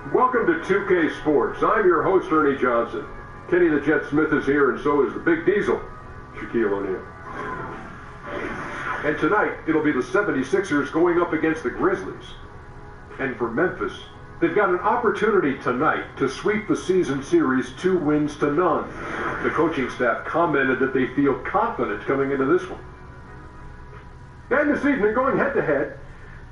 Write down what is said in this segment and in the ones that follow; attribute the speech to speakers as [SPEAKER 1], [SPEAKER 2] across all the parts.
[SPEAKER 1] Welcome to 2K Sports. I'm your host, Ernie Johnson. Kenny the Jet Smith is here, and so is the Big Diesel, Shaquille O'Neal. And tonight, it'll be the 76ers going up against the Grizzlies. And for Memphis, they've got an opportunity tonight to sweep the season series 2 wins to none. The coaching staff commented that they feel confident coming into this one. And this evening, going head-to-head,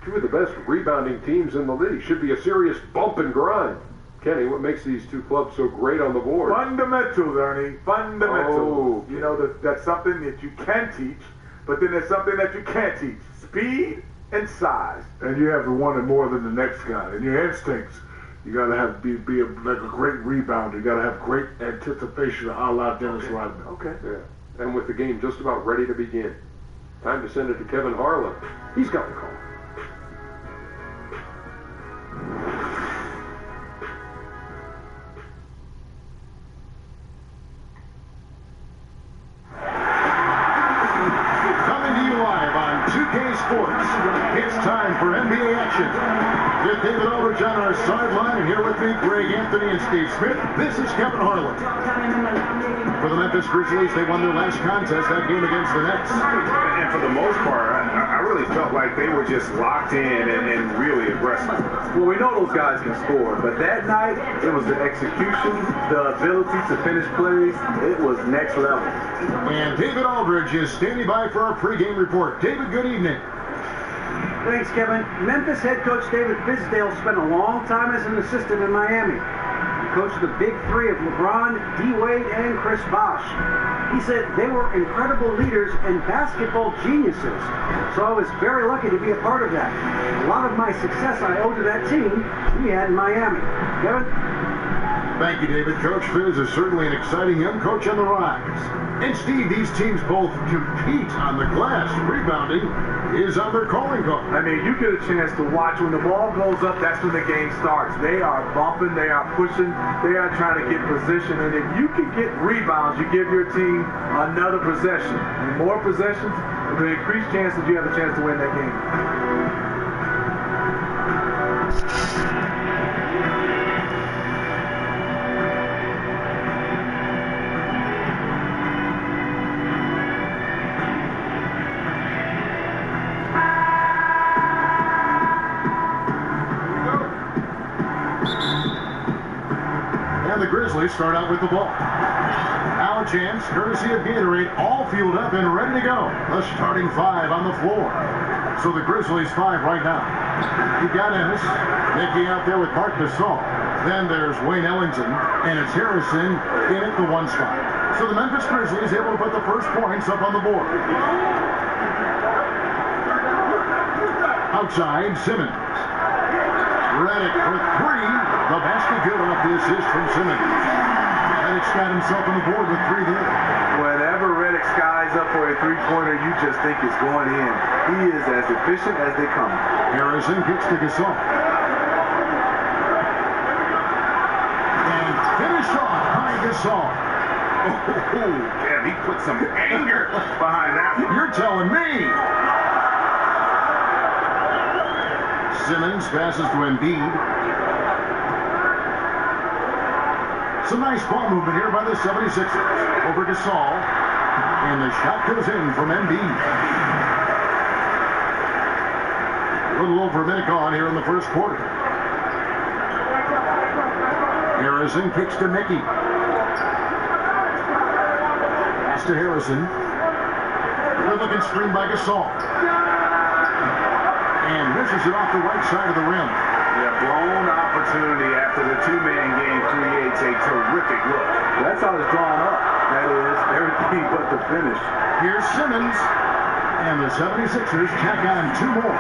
[SPEAKER 1] 2 of the best rebounding teams in the league. Should be a serious bump and grind. Kenny, what makes these 2 clubs so great on the board?
[SPEAKER 2] Fundamentals, Ernie. Fundamentals.
[SPEAKER 1] Oh.
[SPEAKER 2] You know, that's something that you can teach, but then there's something that you can't teach. Speed and size.
[SPEAKER 3] And you have to want it more than the next guy. And your instincts, you got to have be like a great rebounder. You got to have great anticipation, a la Dennis Rodman.
[SPEAKER 2] Okay.
[SPEAKER 1] Yeah. And with the game just about ready to begin, time to send it to Kevin Harlan. He's got the call.
[SPEAKER 4] Sports. It's time for NBA action. With David Aldridge on our sideline, and here with me, Greg Anthony and Steve Smith. This is Kevin Harlan. For the Memphis Grizzlies, they won their last contest, that game against the Nets.
[SPEAKER 5] And for the most part, I really felt like they were just locked in and really aggressive.
[SPEAKER 6] Well, we know those guys can score, but that night, it was the execution, the ability to finish plays. It was next level.
[SPEAKER 4] And David Aldridge is standing by for our pregame report. David, good evening.
[SPEAKER 7] Thanks, Kevin. Memphis head coach David Fizdale spent a long time as an assistant in Miami. He coached the big 3 of LeBron, D-Wade, and Chris Bosh. He said they were incredible leaders and basketball geniuses. So I was very lucky to be a part of that. A lot of my success I owe to that team we had in Miami. Kevin?
[SPEAKER 4] Thank you, David. Coach Fizz is certainly an exciting young coach on the rise. And Steve, these teams both compete on the glass. Rebounding is on their calling card.
[SPEAKER 2] I mean, you get a chance to watch when the ball goes up, that's when the game starts. They are bumping, they are pushing, they are trying to get position. And if you can get rebounds, you give your team another possession. And more possessions, the increased chances you have a chance to win that game.
[SPEAKER 4] The Grizzlies start out with the ball. Now a chance, courtesy of Gatorade, all fueled up and ready to go. The starting 5 on the floor. So the Grizzlies 5 right now. You've got Ennis, Nicky out there with Mark Gasol. Then there's Wayne Ellington, and it's Harrison in at the 1 spot. So the Memphis Grizzlies able to put the first points up on the board. Outside, Simmons. Redick for 3. The basket good off the assist from Simmons. Redick's got himself on the board with 3 there.
[SPEAKER 6] Whenever Redick skies up for a 3-pointer, you just think it's going in. He is as efficient as they come.
[SPEAKER 4] Harrison kicks to Gasol. And finished off by Gasol.
[SPEAKER 5] Oh, yeah, he put some anger behind that one.
[SPEAKER 4] You're telling me. Simmons passes to Embiid. Some nice ball movement here by the 76ers. Over Gasol. And the shot goes in from Embiid. A little over a minute gone here in the first quarter. Harrison kicks to Mickey. Pass to Harrison. Good looking screen by Gasol. And misses it off the right side of the rim.
[SPEAKER 6] Yeah, blown opportunity after the 2-man game creates a terrific look. That's how it's drawn up. That is everything but the finish.
[SPEAKER 4] Here's Simmons. And the 76ers tack on 2 more.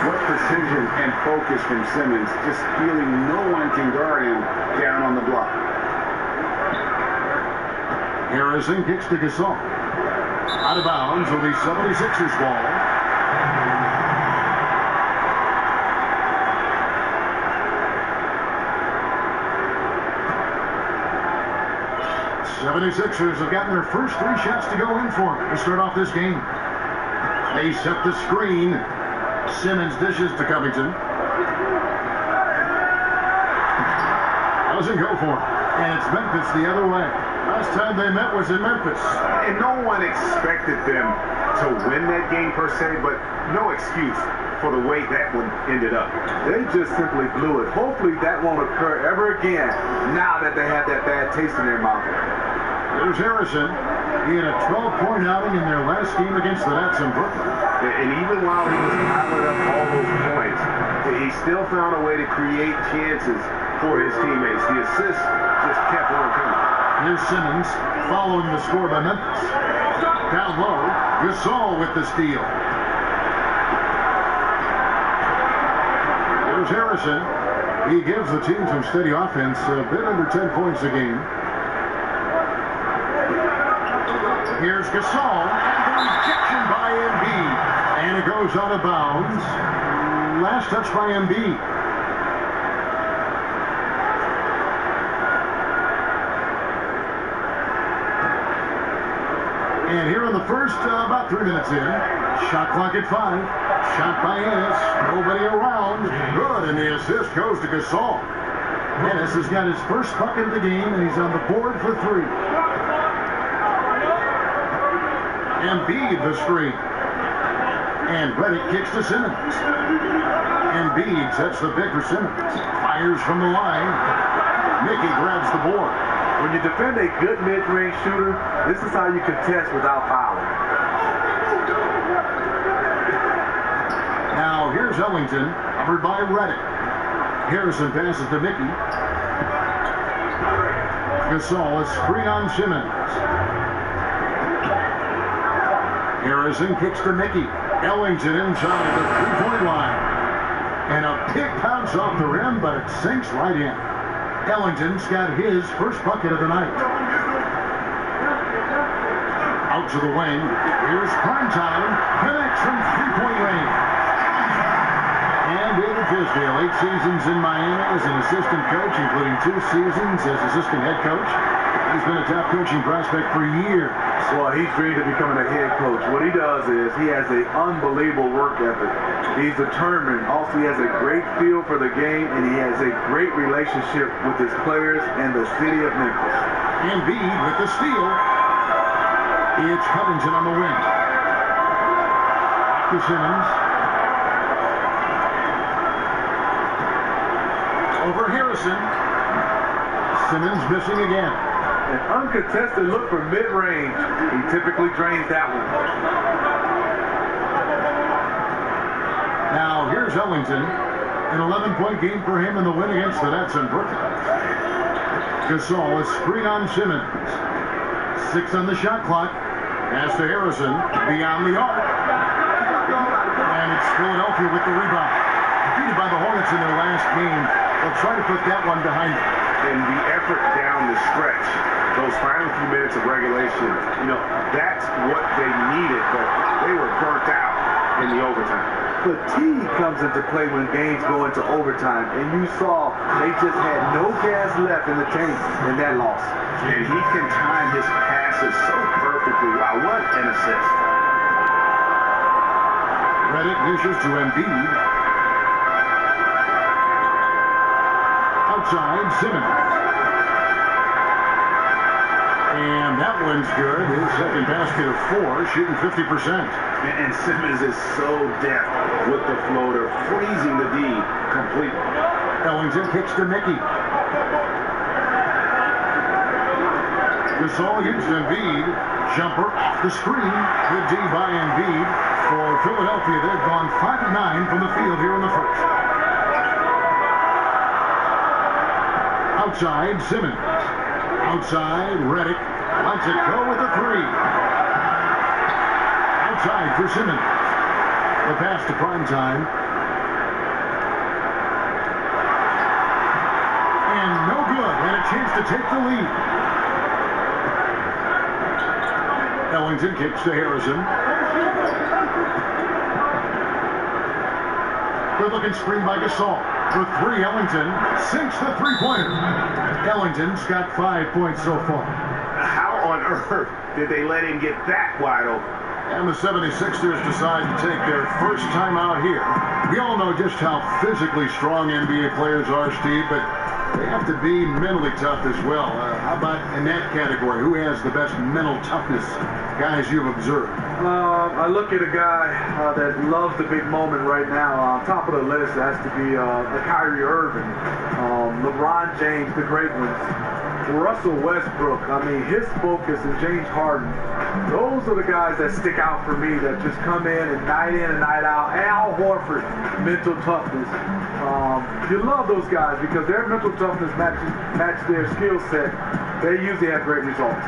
[SPEAKER 5] What precision and focus from Simmons. Just feeling no one can guard him down on the block.
[SPEAKER 4] Harrison kicks to Gasol. Out of bounds will be 76ers ball. 76ers have gotten their first 3 shots to go in for to start off this game. They set the screen. Simmons dishes to Covington. Doesn't go for it. And it's Memphis the other way. Last time they met was in Memphis.
[SPEAKER 5] And no one expected them to win that game per se, but no excuse for the way that one ended up.
[SPEAKER 2] They just simply blew it. Hopefully that won't occur ever again now that they have that bad taste in their mouth.
[SPEAKER 4] There's Harrison. He had a 12-point outing in their last game against the Nets in Brooklyn.
[SPEAKER 5] And even while he was piling up all those points, he still found a way to create chances for his teammates. The assists just kept on coming.
[SPEAKER 4] Here's Simmons following the score by Memphis. Down low, Gasol with the steal. There's Harrison. He gives the team some steady offense, a bit under 10 points a game. Here's Gasol, and the rejection by Embiid. And it goes out of bounds. Last touch by Embiid. And here in the first, about 3 minutes in, shot clock at 5. Shot by Ennis. Nobody around. Good, and the assist goes to Gasol. Ennis has got his first bucket of the game, and he's on the board for 3. Embiid the screen. And Reddick kicks to Simmons. Embiid sets the pick for Simmons. Fires from the line. Mickey grabs the board.
[SPEAKER 2] When you defend a good mid-range shooter, this is how you contest without fouling.
[SPEAKER 4] Now here's Ellington, covered by Reddick. Harrison passes to Mickey. Gasol is screen on Simmons. Harrison kicks to Mickey. Ellington inside the three-point line. And a pick pounce off the rim, but it sinks right in. Ellington's got his first bucket of the night. Out to the wing. Here's Primetime. Connects from three-point range. And David Fizdale, 8 seasons in Miami as an assistant coach, including 2 seasons as assistant head coach. He's been a top coaching prospect for years.
[SPEAKER 2] Well, he's dreamed of becoming a head coach. What he does is he has an unbelievable work ethic. He's determined. Also, he has a great feel for the game, and he has a great relationship with his players and the city of Memphis.
[SPEAKER 4] Embiid with the steal. It's Covington on the wing. To Simmons. Over Harrison. Simmons missing again.
[SPEAKER 2] An uncontested look for mid-range. He typically drains that one.
[SPEAKER 4] Now here's Ellington. An 11-point game for him in the win against the Nets in Brooklyn. Gasol is screen on Simmons. 6 on the shot clock. Pass to Harrison. Beyond the arc. And it's Philadelphia with the rebound. Defeated by the Hornets in their last game. They'll try to put that one behind them.
[SPEAKER 5] And the effort down the stretch, those final few minutes of regulation, that's what they needed, but they were burnt out in the overtime.
[SPEAKER 2] Fatigue comes into play when games go into overtime, and you saw they just had no gas left in the tank in that loss.
[SPEAKER 5] And he can time his passes so perfectly. Wow, what an assist.
[SPEAKER 4] Reddick dishes to Embiid. Outside, Simmons. And that one's good. His second basket of 4, shooting 50%.
[SPEAKER 5] And Simmons is so deft with the floater, freezing the D completely.
[SPEAKER 4] Ellington kicks to Mickey. Gasol used Embiid. Jumper off the screen. Good D by Embiid. For Philadelphia, they've gone 5 of 9 from the field here in the first. Outside, Simmons. Outside, Reddick. Lets it go with the 3. Outside for Simmons. The pass to Primetime. And no good. And a chance to take the lead. Ellington kicks to Harrison. Good looking screen by Gasol. For 3, Ellington sinks the three-pointer. Ellington's got 5 points so far.
[SPEAKER 5] How on earth did they let him get that wide open?
[SPEAKER 4] And the 76ers decide to take their first time out here. We all know just how physically strong NBA players are, Steve, but they have to be mentally tough as well. How about in that category? Who has the best mental toughness, guys you've observed?
[SPEAKER 2] I look at a guy that loves the big moment right now. Top of the list has to be Kyrie Irving, LeBron James, the great ones. Russell Westbrook, I mean, his focus, and James Harden, those are the guys that stick out for me that just come in and night out. Al Horford, mental toughness. You love those guys because their mental toughness match their skill set. They usually have great results.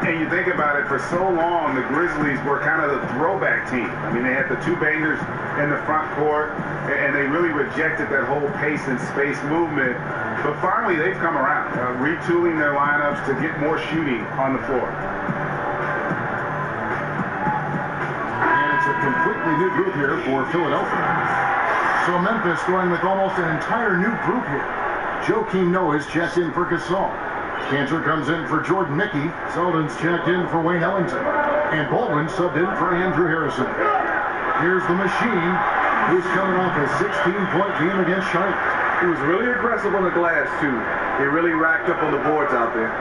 [SPEAKER 5] And you think about it, for so long, the Grizzlies were kind of the throwback team. I mean, they had the two bangers in the front court, and they really rejected that whole pace and space movement. But finally, they've come around, retooling their lineups to get more shooting on the floor.
[SPEAKER 4] And it's a completely new group here for Philadelphia. So Memphis going with almost an entire new group here. Joakim Noah's checked in for Gasol. Cantor comes in for Jordan Mickey. Selden's checked in for Wayne Ellington. And Baldwin subbed in for Andrew Harrison. Here's the machine. He's coming off a 16-point game against Charlotte.
[SPEAKER 2] He was really aggressive on the glass, too. He really racked up on the boards out there.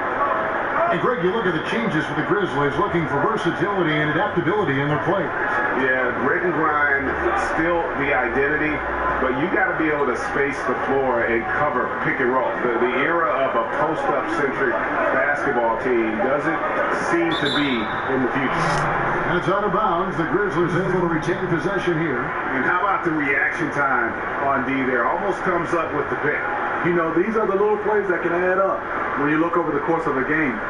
[SPEAKER 4] And Greg, you look at the changes for the Grizzlies, looking for versatility and adaptability in their players.
[SPEAKER 5] Yeah, grit and grind, still the identity, but you got to be able to space the floor and cover pick and roll. The era of a post-up centric basketball team doesn't seem to be in the future.
[SPEAKER 4] And it's out of bounds. The Grizzlies able to retain possession here.
[SPEAKER 5] And how about the reaction time on D there? Almost comes up with the pick.
[SPEAKER 2] You know, these are the little plays that can add up when you look over the course of a game.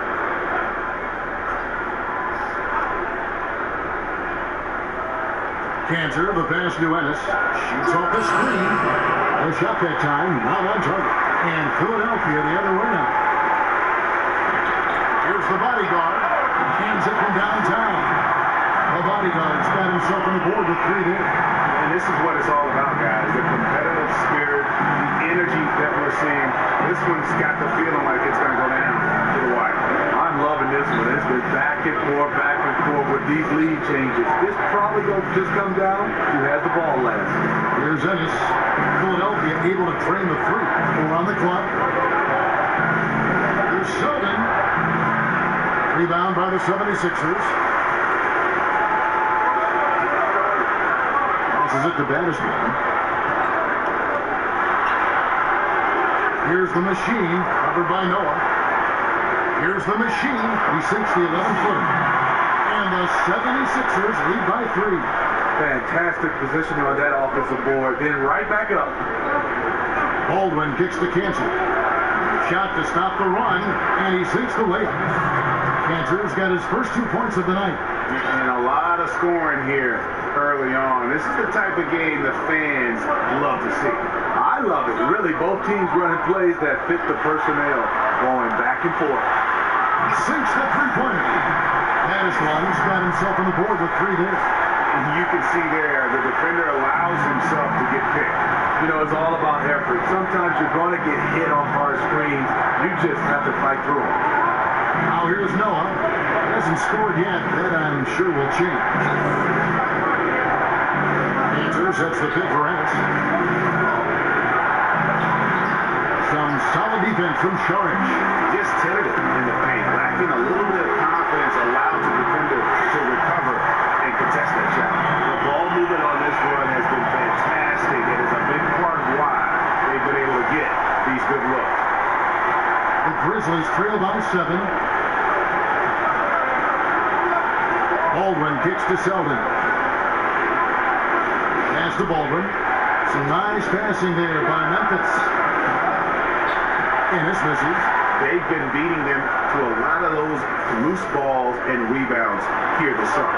[SPEAKER 4] Cantor, the pass to Ennis. Shoots off the screen. The shot that time, not on target. And Philadelphia the other way now. Here's the bodyguard. Cans it from downtown. The bodyguard's got himself on the board with 3 there.
[SPEAKER 5] And this is what it's all about, guys. The competitive spirit, the energy that we're seeing. This one's got the feeling like it's going to go down to the wire.
[SPEAKER 2] I'm loving this one. It's been back and forth with these lead changes. This probably going to just come down who has the ball last.
[SPEAKER 4] Here's Ennis. Philadelphia able to train the 3. 4 on the clock. Here's Selden. Rebound by the 76ers. Passes it to Battisman. Here's the machine, covered by Noah. Here's the machine. He sinks the 11-footer. And the 76ers lead by 3.
[SPEAKER 2] Fantastic positioning on that offensive board. Then right back up.
[SPEAKER 4] Baldwin kicks to Cantor. Shot to stop the run, and he sinks the layup. Cantor's got his first 2 points of the night.
[SPEAKER 5] And a lot of scoring here early on. This is the type of game the fans love to see.
[SPEAKER 2] I love it. Really, both teams running plays that fit the personnel, going back and forth.
[SPEAKER 4] Sinks the 3-pointer. Battisman's got himself on the board with 3 there.
[SPEAKER 5] And you can see there, the defender allows himself to get picked.
[SPEAKER 2] You know, it's all about effort. Sometimes you're going to get hit on hard screens. You just have to fight through them.
[SPEAKER 4] Now here's Noah. Hasn't scored yet. That I'm sure will change. Cantor sets the pick for Ennis. Some solid defense from Sharich.
[SPEAKER 5] Just tentative in the paint, lacking a little bit of confidence, allows the defender to recover and contest that shot. The ball movement on this run has been fantastic. It is a big part of why they've been able to get these good looks.
[SPEAKER 4] The Grizzlies trail by 7. Baldwin kicks to Selden. Pass to Baldwin. Some nice passing there by Memphis. Ennis misses.
[SPEAKER 5] They've been beating them to a lot of those loose balls and rebounds here this summer.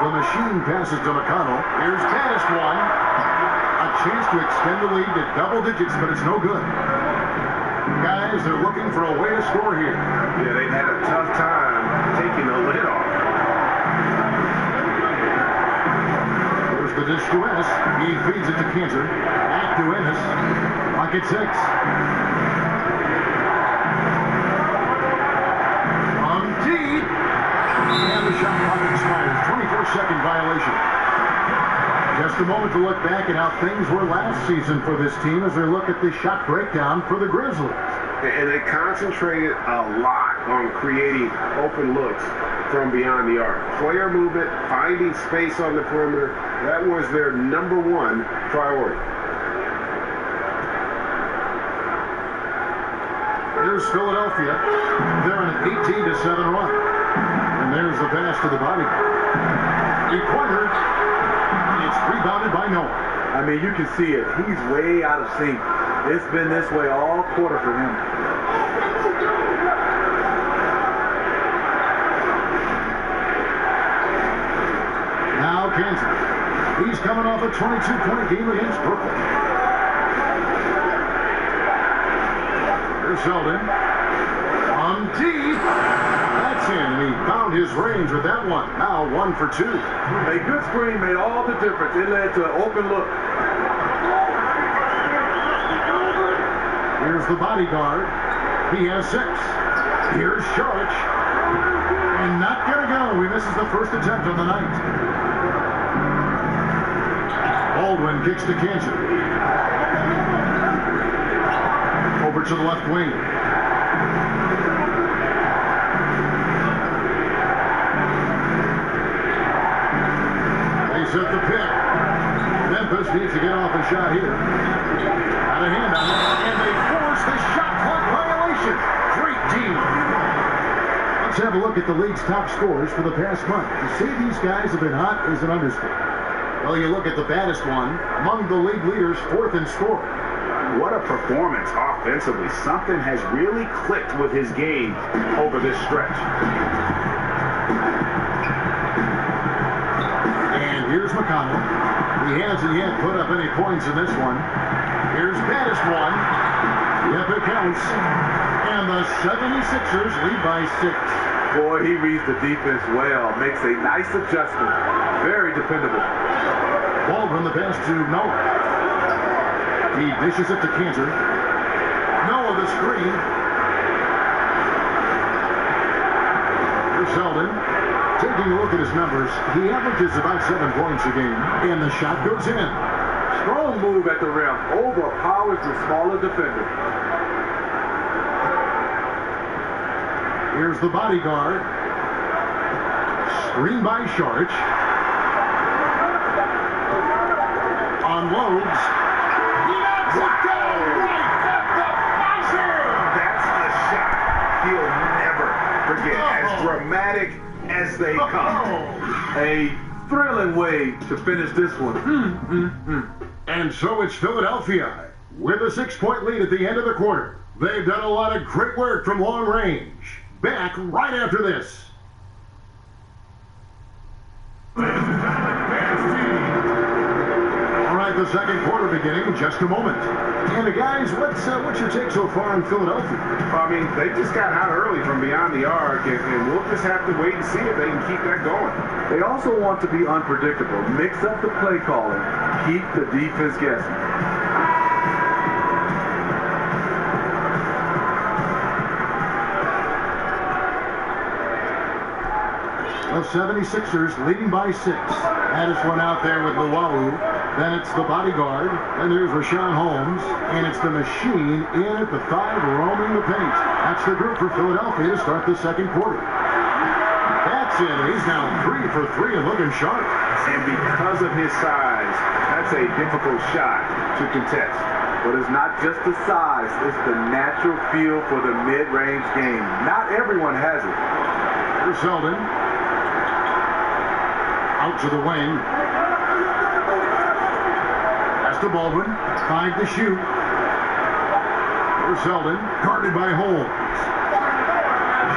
[SPEAKER 4] The machine passes to McConnell. Here's Battisman. A chance to extend the lead to double digits, but it's no good. Guys, they're looking for a way to score here.
[SPEAKER 5] Yeah, they've had a tough time taking the lid off.
[SPEAKER 4] There's the dish to Ennis. He feeds it to Cantor. Back to Ennis. Pocket 6. From deep. And the shot clock expires. 24-second violation. Just a moment to look back at how things were last season for this team as they look at the shot breakdown for the Grizzlies.
[SPEAKER 6] And they concentrated a lot on creating open looks from beyond the arc. Player movement, finding space on the perimeter, that was their number one priority.
[SPEAKER 4] Here's Philadelphia. They're on an 18-7 run. And there's the pass to the body. Corner. It's rebounded by Noah.
[SPEAKER 2] I mean, you can see it. He's way out of sync. It's been this way all quarter for him.
[SPEAKER 4] Now Kansas. He's coming off a 22-point game against Brooklyn. Here's Sheldon. On deep. That's in. He found his range with that one. Now 1 for 2.
[SPEAKER 2] A good screen made all the difference. It led to an open look.
[SPEAKER 4] Here's the bodyguard. He has 6. Here's Sharch. And not going to go. He misses the first attempt on the night. Baldwin kicks to Kansas. Over to the left wing. They set the pick. Memphis needs to get off a shot here. Got a hand on it, and they force the shot clock violation. Great team. Let's have a look at the league's top scorers for the past month. To say these guys have been hot is an understatement. Well, you look at the baddest one, among the league leaders, 4th in scoring.
[SPEAKER 5] What a performance offensively. Something has really clicked with his game over this stretch.
[SPEAKER 4] And here's McConnell. He hasn't yet put up any points in this one. Here's baddest one. Yep, it counts. And the 76ers lead by 6.
[SPEAKER 2] Boy, he reads the defense well. Makes a nice adjustment. Very dependable.
[SPEAKER 4] Baldwin the pass to Noah. He dishes it to Cantor. Noah the screen. Here's Sheldon. Taking a look at his numbers, he averages about 7 points a game, and the shot goes in.
[SPEAKER 2] Strong move at the rim. Overpowers the smaller defender.
[SPEAKER 4] Here's the bodyguard. Screen by Sharch. Unloads. He knocks it down right at the buzzer!
[SPEAKER 5] That's a shot he'll never forget. As dramatic as they come.
[SPEAKER 2] A thrilling way to finish this one.
[SPEAKER 4] And so it's Philadelphia with a 6-point lead at the end of the quarter. They've done a lot of great work from long range. Back right after this. All right, the second quarter beginning in just a moment. And guys, what's your take so far on Philadelphia?
[SPEAKER 5] I mean, they just got out early from beyond the arc, and we'll just have to wait and see if they can keep that going.
[SPEAKER 2] They also want to be unpredictable. Mix up the play calling. Keep the defense guessing.
[SPEAKER 4] The 76ers leading by 6. That is one out there with Luau. Then it's the bodyguard. And there's Rashawn Holmes. And it's the machine in at the 5 roaming the paint. That's the group for Philadelphia to start the second quarter. That's it. He's now 3 for 3 and looking sharp.
[SPEAKER 5] And because of his size, that's a difficult shot to contest.
[SPEAKER 2] But it's not just the size. It's the natural feel for the mid-range game. Not everyone has it.
[SPEAKER 4] Here's Sheldon. Out to the wing. Pass to Baldwin. 5 to shoot. Here's Sheldon. Guarded by Holmes.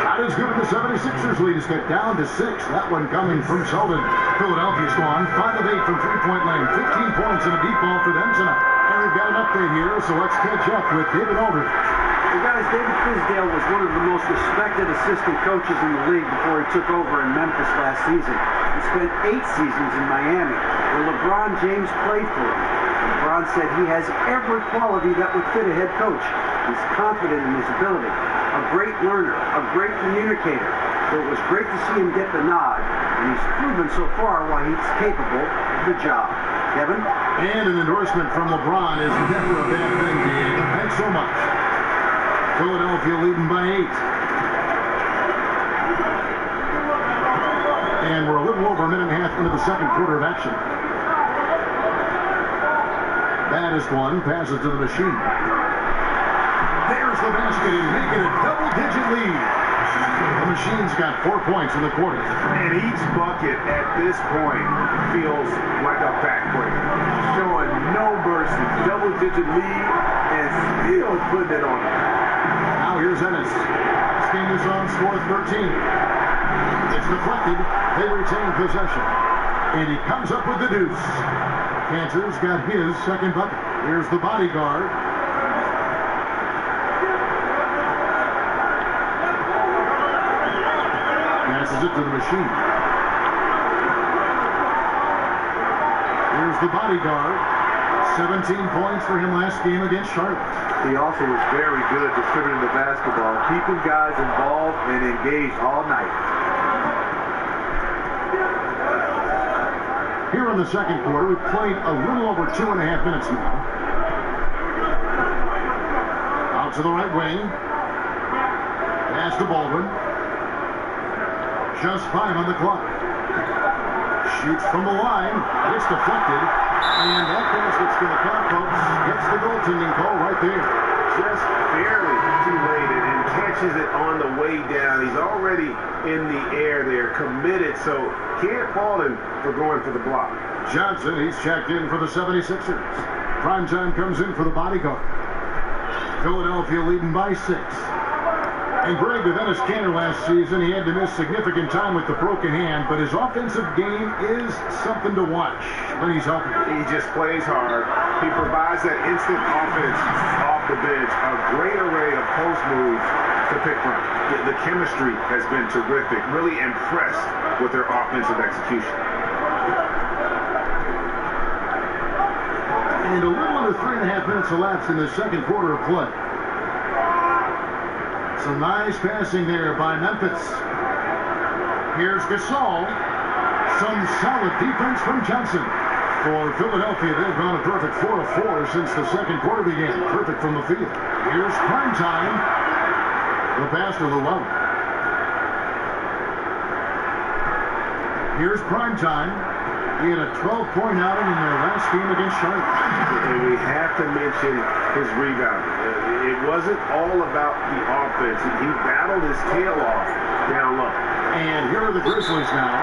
[SPEAKER 4] Shot is good. The 76ers lead is cut down to 6. That one coming from Sheldon. Philadelphia's gone 5 of 8 from three-point land. 15 points and a deep ball for them tonight. And we've got an update here, so let's catch up with David Aldridge.
[SPEAKER 7] Well, guys, David Fizdale was one of the most respected assistant coaches in the league before he took over in Memphis last season. He spent 8 seasons in Miami, where LeBron James played for him. LeBron said he has every quality that would fit a head coach. He's confident in his ability, a great learner, a great communicator. So it was great to see him get the nod, and he's proven so far why he's capable of the job. Kevin.
[SPEAKER 4] And an endorsement from LeBron is never a bad thing, Diego. Thanks so much. Philadelphia leading by 8. And we're a little over a minute and a half into the second quarter of action. Baddest one passes to the machine. There's the basket and making a double-digit lead. The machine's got 4 points in the quarter.
[SPEAKER 5] And each bucket at this point feels like a backbreaker. Showing no mercy. Double-digit lead and still putting it on them.
[SPEAKER 4] Now here's Ennis. This game is on score 13. It's deflected. They retain possession. And he comes up with the deuce. Panthers got his second bucket. Here's the bodyguard. Passes it to the machine. Here's the bodyguard. 17 points for him last game against Charlotte.
[SPEAKER 2] He also was very good distributing the basketball, keeping guys involved and engaged all night.
[SPEAKER 4] Here in the second quarter, we've played a little over 2.5 minutes now. Out to the right wing. Pass to Baldwin. Just 5 on the clock. Shoots from the line. It's deflected. And that basket's going to count, folks. Gets the goaltending call right there.
[SPEAKER 6] Just barely too late and catches it on the way down. He's already in the air there, committed, so can't fault him for going for the block.
[SPEAKER 4] Johnson, he's checked in for the 76ers. Primetime comes in for the bodyguard. Philadelphia leading by 6. And Greg, with Ennis Cantor last season, he had to miss significant time with the broken hand, but his offensive game is something to watch when he's healthy.
[SPEAKER 5] He just plays hard. He provides that instant offense off the bench. A great array of post moves to pick from. The chemistry has been terrific. Really impressed with their offensive execution.
[SPEAKER 4] And a little under 3.5 minutes elapsed in the second quarter of play. Some nice passing there by Memphis. Here's Gasol. Some solid defense from Johnson. For Philadelphia, they've gone a perfect 4 of 4 since the second quarter began. Perfect from the field. Here's Primetime. The pass to Llewellyn. Here's Primetime. He had a 12-point outing in their last game against Charlotte.
[SPEAKER 6] And we have to mention his rebounding. It wasn't all about the offense. He battled his tail off down low.
[SPEAKER 4] And here are the Grizzlies now.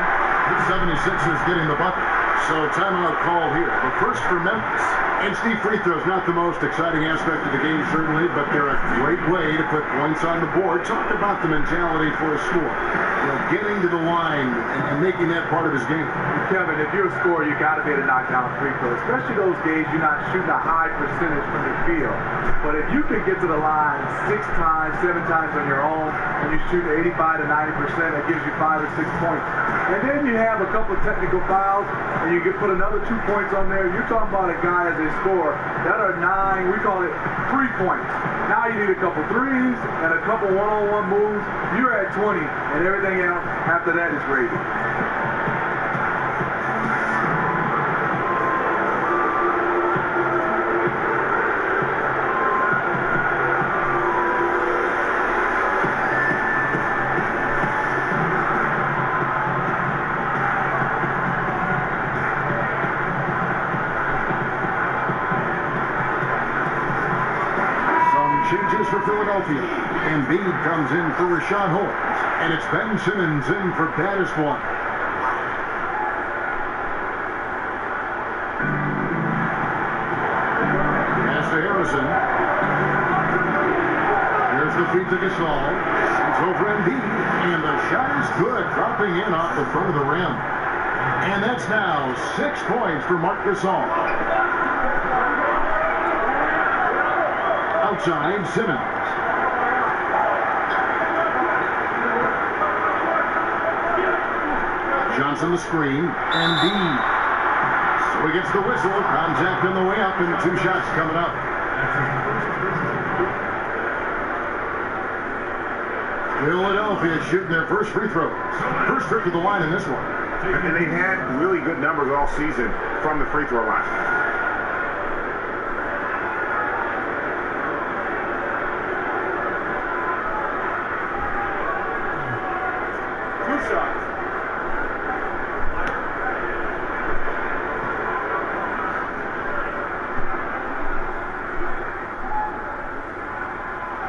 [SPEAKER 4] The 76ers getting the bucket. So timeout call here. But first for Memphis. And Steve, free throws, not the most exciting aspect of the game, certainly, but they're a great way to put points on the board. Talk about the mentality for a score. You know, getting to the line and making that part of his game.
[SPEAKER 2] Kevin, if you're a scorer, you got to be able to knock down free throws, especially those games you're not shooting a high percentage from the field. But if you can get to the line 6 times, 7 times on your own, and you shoot 85 to 90%, that gives you 5 or 6 points. And then you have a couple of technical fouls, and you can put another 2 points on there. You're talking about a guy as a scorer that are 9, we call it 3 points. Now you need a couple threes and a couple one-on-one moves. You're at 20, and everything else after that is gravy.
[SPEAKER 4] Changes for Philadelphia. Embiid comes in for Rashad Holmes. And it's Ben Simmons in for baddest one. Pass to Harrison. Here's the feed to Gasol. Shoots over Embiid. And the shot is good. Dropping in off the front of the rim. And that's now 6 points for Marc Gasol. Outside, Simmons. Johnson the screen, and D. So he gets the whistle. Contact on the way up, and 2 shots coming up. Philadelphia shooting their first free throws. First trip to the line in this one.
[SPEAKER 5] And they've had really good numbers all season from the free throw line.
[SPEAKER 2] Two shots.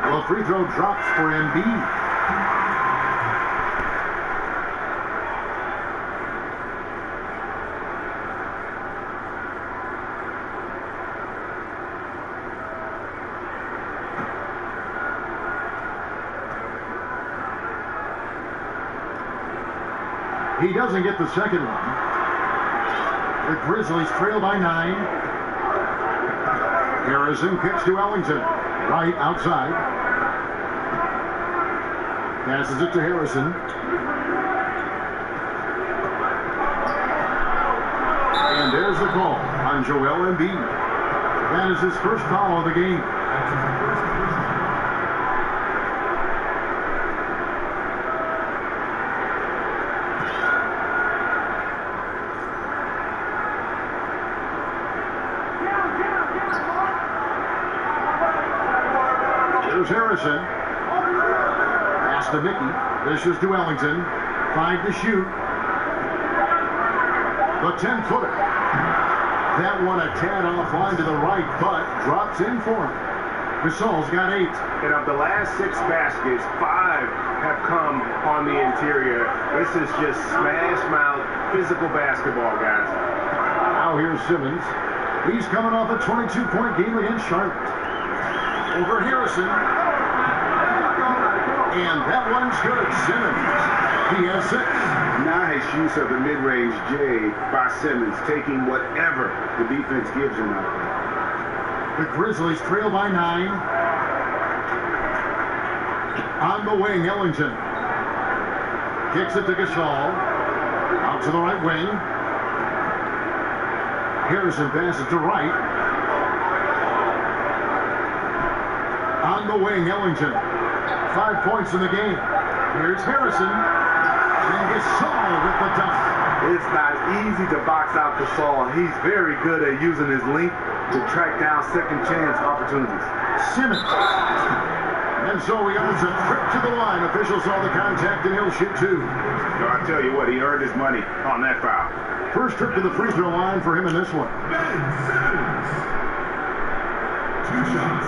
[SPEAKER 4] Well, the free throw drops for Embiid. He doesn't get the second one. The Grizzlies trail by 9. Harrison kicks to Ellington. Right outside. Passes it to Harrison. And there's the call on Joel Embiid. That is his first foul of the game. There's Harrison. Pass to Mickey. This is to Ellington. 5 to shoot. The 10-footer. That one a tad offline to the right, but drops in for him. Gasol's got 8.
[SPEAKER 6] And of the last 6 baskets, 5 have come on the interior. This is just smash mouth, physical basketball, guys.
[SPEAKER 4] Now here's Simmons. He's coming off a 22-point game against Charlotte. Over Harrison. And that one's good. Simmons. He has 6.
[SPEAKER 6] Nice use of the mid-range J by Simmons, taking whatever the defense gives him out there.
[SPEAKER 4] The Grizzlies trail by 9. On the wing, Ellington. Kicks it to Gasol. Out to the right wing. Harrison passes to right. On the wing, Ellington. 5 points in the game. Here's Harrison. And Gasol with the dunk.
[SPEAKER 2] It's not easy to box out Gasol. He's very good at using his length to track down second chance opportunities.
[SPEAKER 4] Simmons. And so he earns a trip to the line. Officials saw the contact and he'll shoot 2.
[SPEAKER 5] No, I tell you what, he earned his money on that foul.
[SPEAKER 4] First trip to the free throw line for him in this one.
[SPEAKER 2] 2 shots.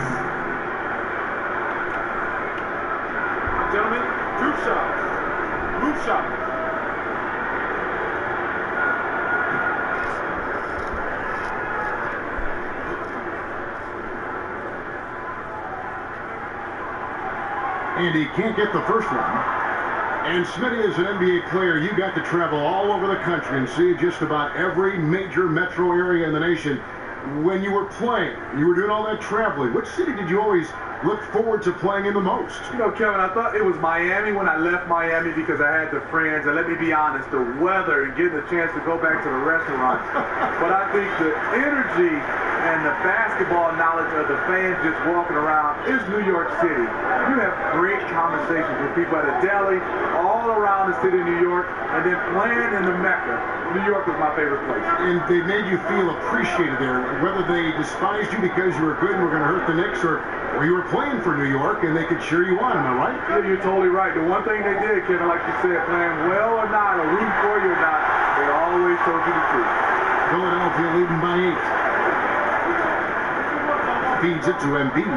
[SPEAKER 2] Gentlemen, 2 shots. Move shot.
[SPEAKER 4] And he can't get the first one. And Smitty, as an NBA player, you got to travel all over the country and see just about every major metro area in the nation. When you were playing, you were doing all that traveling, which city did you always look forward to playing in the most?
[SPEAKER 2] You know, Kevin, I thought it was Miami when I left Miami because I had the friends. And let me be honest, the weather and getting a chance to go back to the restaurants. But I think the energy and the basketball knowledge of the fans just walking around is New York City. You have great conversations with people at a deli, all around the city of New York, and then playing in the Mecca. New York was my favorite place.
[SPEAKER 4] And they made you feel appreciated there, whether they despised you because you were good and were going to hurt the Knicks, or you were playing for New York and they could cheer you on. Am I right?
[SPEAKER 2] Yeah, you're totally right. The one thing they did, Kevin, like you said, playing well or not, or rooting for you or not, they always told you the truth.
[SPEAKER 4] Philadelphia leading by 8. Feeds it to Embiid.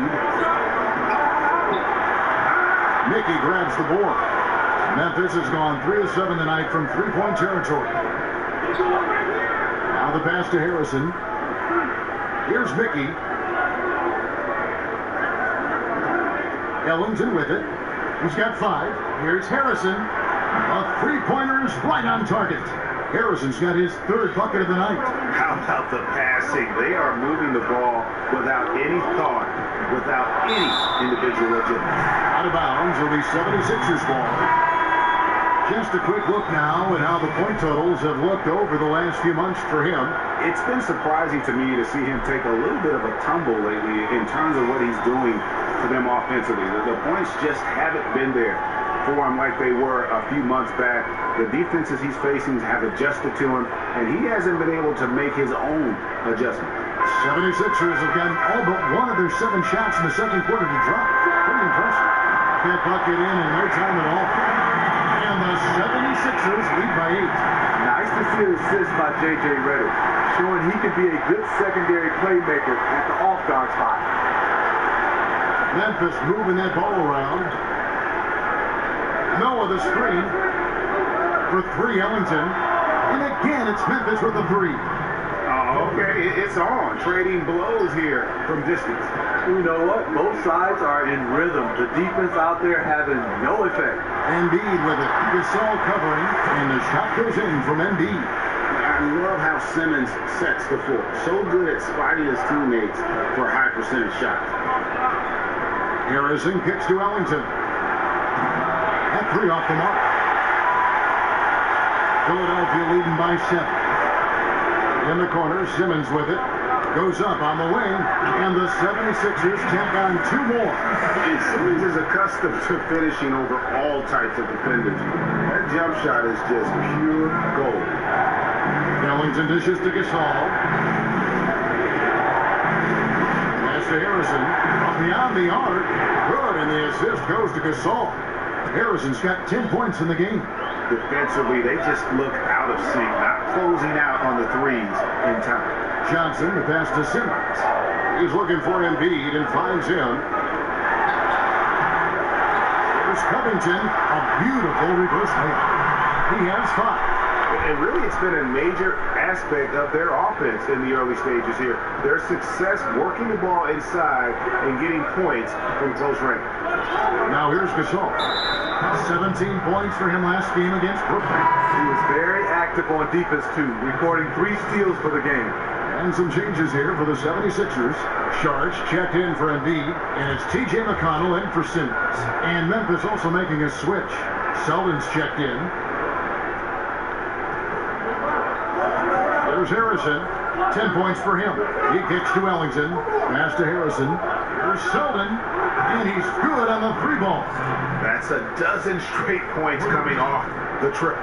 [SPEAKER 4] Mickey grabs the board. Memphis has gone 3 of 7 tonight from 3-point territory. Now the pass to Harrison. Here's Mickey. Ellington with it. He's got 5. Here's Harrison. A 3-pointer's right on target. Harrison's got his 3rd bucket of the night.
[SPEAKER 6] How about the passing? They are moving the ball without any thought, without any individual agility.
[SPEAKER 4] Out of bounds will be 76ers ball. Just a quick look now at how the point totals have looked over the last few months for him.
[SPEAKER 6] It's been surprising to me to see him take a little bit of a tumble lately in terms of what he's doing for them offensively. The points just haven't been there. for him like they were a few months back. The defenses he's facing have adjusted to him, and he hasn't been able to make his own adjustment.
[SPEAKER 4] 76ers have gotten all but one of their 7 shots in the second quarter to drop. Pretty impressive. That bucket in no time at all. And the 76ers lead by 8.
[SPEAKER 2] Nice to see an assist by J.J. Redick, showing he can be a good secondary playmaker at the off-guard spot.
[SPEAKER 4] Memphis moving that ball around. Noah the screen for 3, Ellington. And again, it's Memphis with the 3.
[SPEAKER 6] Okay, it's on. Trading blows here from distance.
[SPEAKER 2] You know what? Both sides are in rhythm. The defense out there having no effect.
[SPEAKER 4] Embiid with it. Gasol covering, and the shot goes in from Embiid.
[SPEAKER 6] I love how Simmons sets the floor. So good at spotting his teammates for high percentage shots.
[SPEAKER 4] Harrison kicks to Ellington. That 3 off the mark. Philadelphia leading by 7. In the corner, Simmons with it. Goes up on the wing, and the 76ers tack on 2 more.
[SPEAKER 6] And Simmons is accustomed to finishing over all types of defenders. That jump shot is just pure gold.
[SPEAKER 4] Ellington dishes to Gasol. Pass to Harrison. Beyond the arc. Good, and the assist goes to Gasol. Harrison's got 10 points in the game.
[SPEAKER 6] Defensively, they just look out of sync, not closing out on the 3s in time.
[SPEAKER 4] Johnson, the pass to Simmons. He's looking for Embiid and finds him. There's Covington, a beautiful reverse layup. He has 5.
[SPEAKER 6] And really, it's been a major aspect of their offense in the early stages here. Their success working the ball inside and getting points from close range.
[SPEAKER 4] Now here's Gasol. 17 points for him last game against Brooklyn.
[SPEAKER 2] He was very active on defense, too, recording 3 steals for the game.
[SPEAKER 4] And some changes here for the 76ers. Sharge checked in for Embiid, and it's T.J. McConnell in for Simmons. And Memphis also making a switch. Selden's checked in. There's Harrison. 10 points for him. He kicks to Ellington. Pass to Harrison. There's Selden. And he's good on the 3 ball.
[SPEAKER 6] That's a dozen straight points coming off the trip.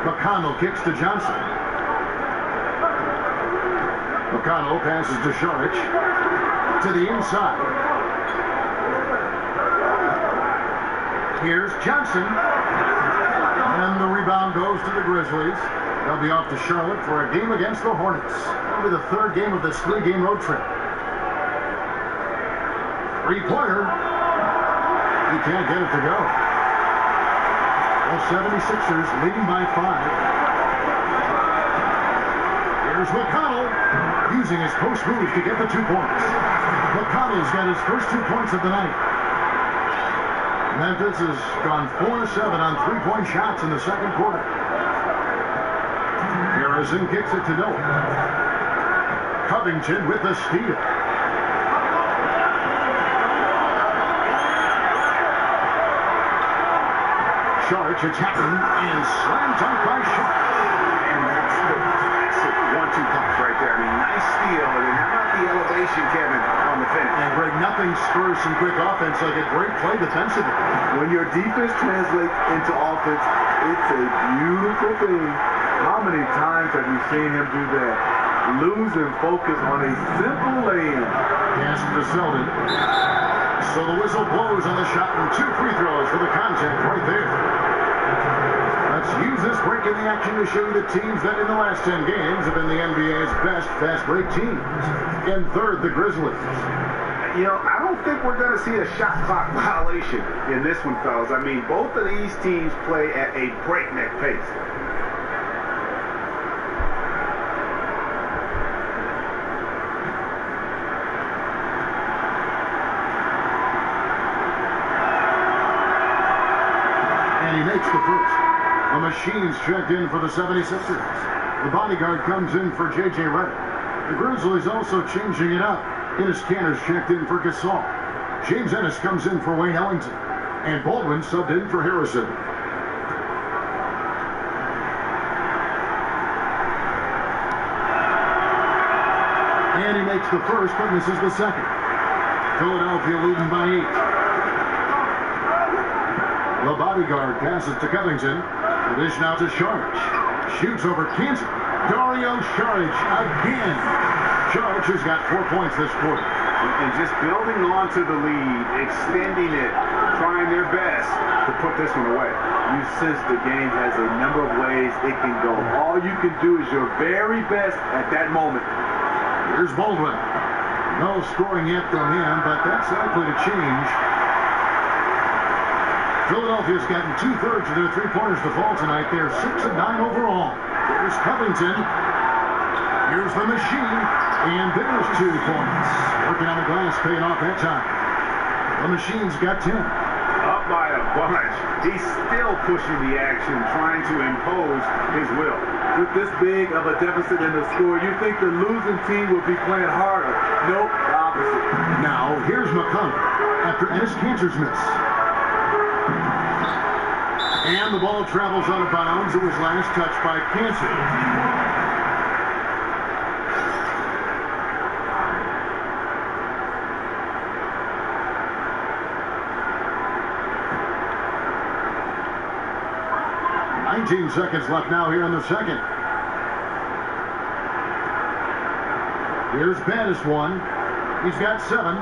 [SPEAKER 4] McConnell kicks to Johnson. McConnell passes to Sharich. To the inside. Here's Johnson. And the rebound goes to the Grizzlies. They'll be off to Charlotte for a game against the Hornets. It'll be the 3rd game of this 3-game road trip. 3-pointer. He can't get it to go. The 76ers leading by 5. Here's McConnell using his post move to get the 2 points. McConnell's got his first 2 points of the night. Memphis has gone 4-7 on 3-point shots in the second quarter. Harrison kicks it to Noah. Covington with the steal. Sharge attacking and slam dunk by Sharp.
[SPEAKER 6] And that's the classic 1-2 punch right there. I mean, nice steal. And then how about the elevation, Kevin, on the finish?
[SPEAKER 4] And Greg, nothing spurs some quick offense like a great play defensively.
[SPEAKER 2] When your defense translates into offense, it's a beautiful thing. How many times have you seen him do that? Losing focus on a simple lay-in.
[SPEAKER 4] Pass to Selden. So the whistle blows on the shot and 2 free throws for the contact right there. Let's use this break in the action to show you the teams that in the last 10 games have been the NBA's best fast break teams. In 3rd, the Grizzlies.
[SPEAKER 6] You know, I don't think we're going to see a shot clock violation in this one, fellas. I mean, both of these teams play at a breakneck pace.
[SPEAKER 4] And he makes the first. The machine's checked in for the 76ers. The bodyguard comes in for J.J. Redick. The Grizzlies also changing it up. Ennis Canner's checked in for Gasol. James Ennis comes in for Wayne Ellington. And Baldwin subbed in for Harrison. And he makes the first, but misses the second. Philadelphia leading by 8. The bodyguard passes to Covington. The dish now to Sharge. Shoots over Kansas. Dario Sharge again. Sharge has got 4 points this quarter.
[SPEAKER 5] And just building on to the lead, extending it, trying their best to put this one away.
[SPEAKER 2] You sense the game has a number of ways it can go. All you can do is your very best at that moment.
[SPEAKER 4] Here's Baldwin. No scoring yet from him, but that's likely to change. Philadelphia's gotten 2/3 of their three-pointers to fall tonight. They're 6 of 9 overall. Here's Covington. Here's the machine. And there's 2 points. Working on the glass, paying off that time. The machine's got 10.
[SPEAKER 5] Up by a bunch. He's still pushing the action, trying to impose his will.
[SPEAKER 2] With this big of a deficit in the score, you think the losing team would be playing harder. Nope, the opposite.
[SPEAKER 4] Now, here's McConnell after Ennis Cantor's miss. And the ball travels out of bounds. It was last touched by Cantor. Seconds left now here in the second. Here's Baddest one. He's got 7.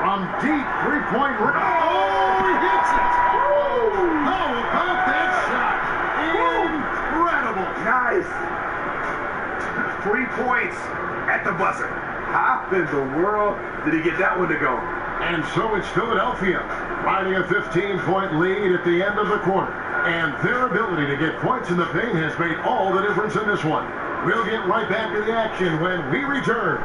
[SPEAKER 4] From deep three-point range. Oh, he hits it! How about that shot? Incredible!
[SPEAKER 5] Nice! 3 points at the buzzer.
[SPEAKER 2] How in the world did he get that one to go?
[SPEAKER 4] And so it's Philadelphia riding a 15-point lead at the end of the quarter. And their ability to get points in the paint has made all the difference in this one. We'll get right back to the action when we return.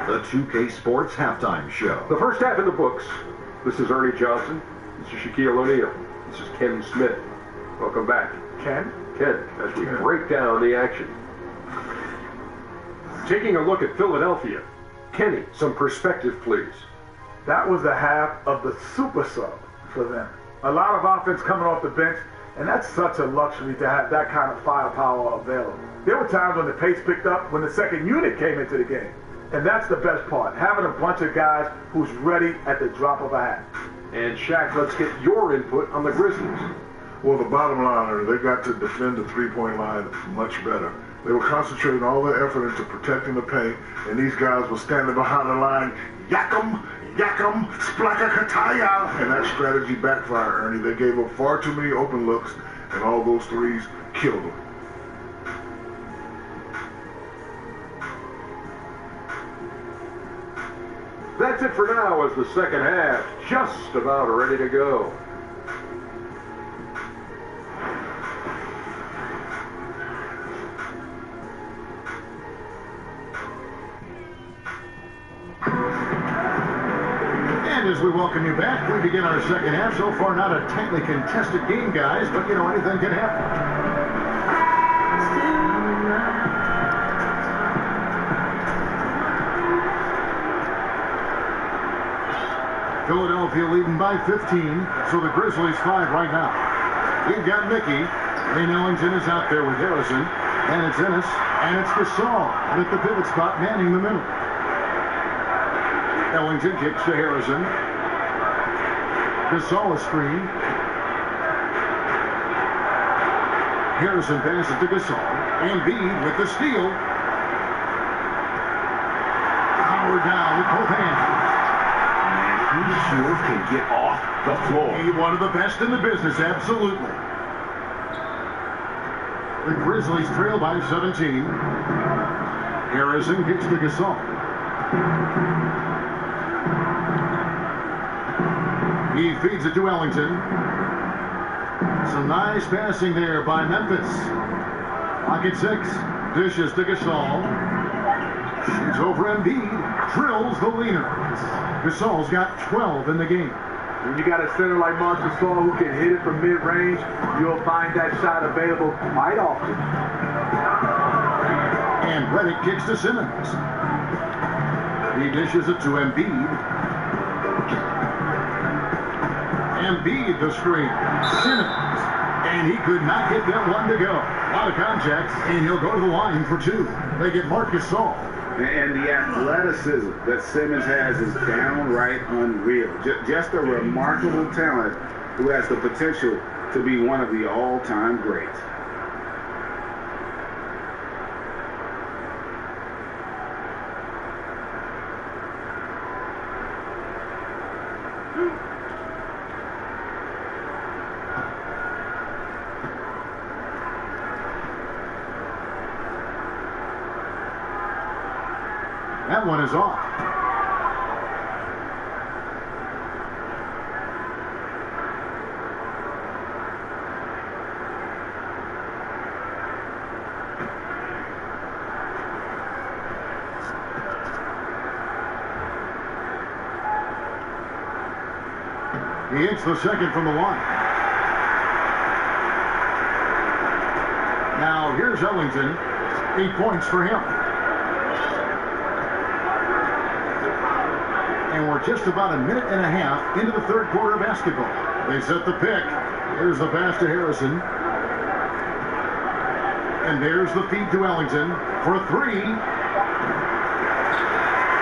[SPEAKER 8] The 2K Sports Halftime Show.
[SPEAKER 1] The first half in the books. This is Ernie Johnson. This is Shaquille O'Neal. This is Ken Smith. Welcome back.
[SPEAKER 3] Ken,
[SPEAKER 1] as we break down the action. Taking a look at Philadelphia. Kenny, some perspective, please.
[SPEAKER 3] that was the half of the super sub for them. A lot of offense coming off the bench, and that's such a luxury to have that kind of firepower available. There were times when the pace picked up when the second unit came into the game. And that's the best part, having a bunch of guys who's ready at the drop of a hat.
[SPEAKER 1] And Shaq, let's get your input on the Grizzlies.
[SPEAKER 3] Well, the bottom line is they got to defend the three-point line much better. They were concentrating all their effort into protecting the paint, and these guys were standing behind the line, yakum, splaka kataya. And that strategy backfired, Ernie. They gave up far too many open looks, and all those threes killed them.
[SPEAKER 1] That's it for now as the second half just about ready to go.
[SPEAKER 4] And as we welcome you back, we begin our second half. So far, not a tightly contested game, guys, but, you know, anything can happen. Philadelphia leading by 15, so the Grizzlies 5 right now. We've got Mickey. Lane Ellington is out there with Harrison. And it's Ennis. And it's Gasol at the pivot spot, manning the middle. Ellington kicks to Harrison. Gasol a screen. Harrison passes to Gasol. Embiid with the steal. Howard down with both hands.
[SPEAKER 8] He sure can get off the floor.
[SPEAKER 4] He's one of the best in the business, absolutely. The Grizzlies trail by 17. Harrison kicks to Gasol. He feeds it to Ellington. Some nice passing there by Memphis. Pocket 6. Dishes to Gasol. Shoots over Embiid. Drills the leaner. Gasol's got 12 in the game.
[SPEAKER 2] When you got a center like Marc Gasol who can hit it from mid-range, you'll find that shot available quite often.
[SPEAKER 4] And Redick kicks to Simmons. He dishes it to Embiid. Embiid the screen. Simmons. And he could not get that one to go. A lot of contact, and he'll go to the line for two. They get Marc Gasol.
[SPEAKER 5] And the athleticism that Simmons has is downright unreal. Just a remarkable talent who has the potential to be one of the all-time greats.
[SPEAKER 4] That one is off. He hits the second from the line. Now here's Ellington. 8 points for him. And we're just about a minute and a half into the third quarter of basketball. They set the pick. Here's the pass to Harrison. And there's the feed to Ellington for three.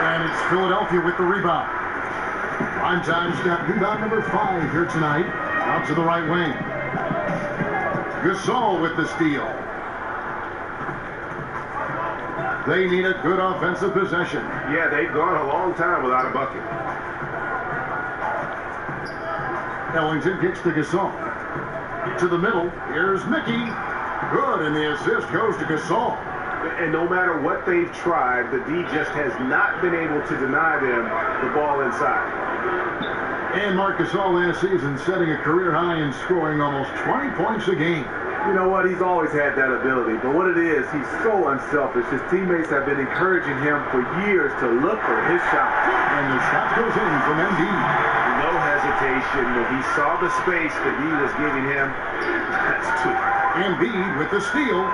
[SPEAKER 4] And it's Philadelphia with the rebound. Primetime's got rebound number 5 here tonight. Out to the right wing. Gasol with the steal. They need a good offensive possession.
[SPEAKER 6] Yeah, they've gone a long time without a bucket.
[SPEAKER 4] Ellington kicks to Gasol. To the middle. Here's Mickey. Good, and the assist goes to Gasol.
[SPEAKER 6] And no matter what they've tried, the D just has not been able to deny them the ball inside.
[SPEAKER 4] And Marc Gasol last season setting a career high in scoring almost 20 points a game.
[SPEAKER 2] You know what? He's always had that ability. But what it is, he's so unselfish. His teammates have been encouraging him for years to look for his shot.
[SPEAKER 4] And the shot goes in from Embiid.
[SPEAKER 6] No hesitation. When he saw the space that he was giving him, that's two.
[SPEAKER 4] Embiid with the steal.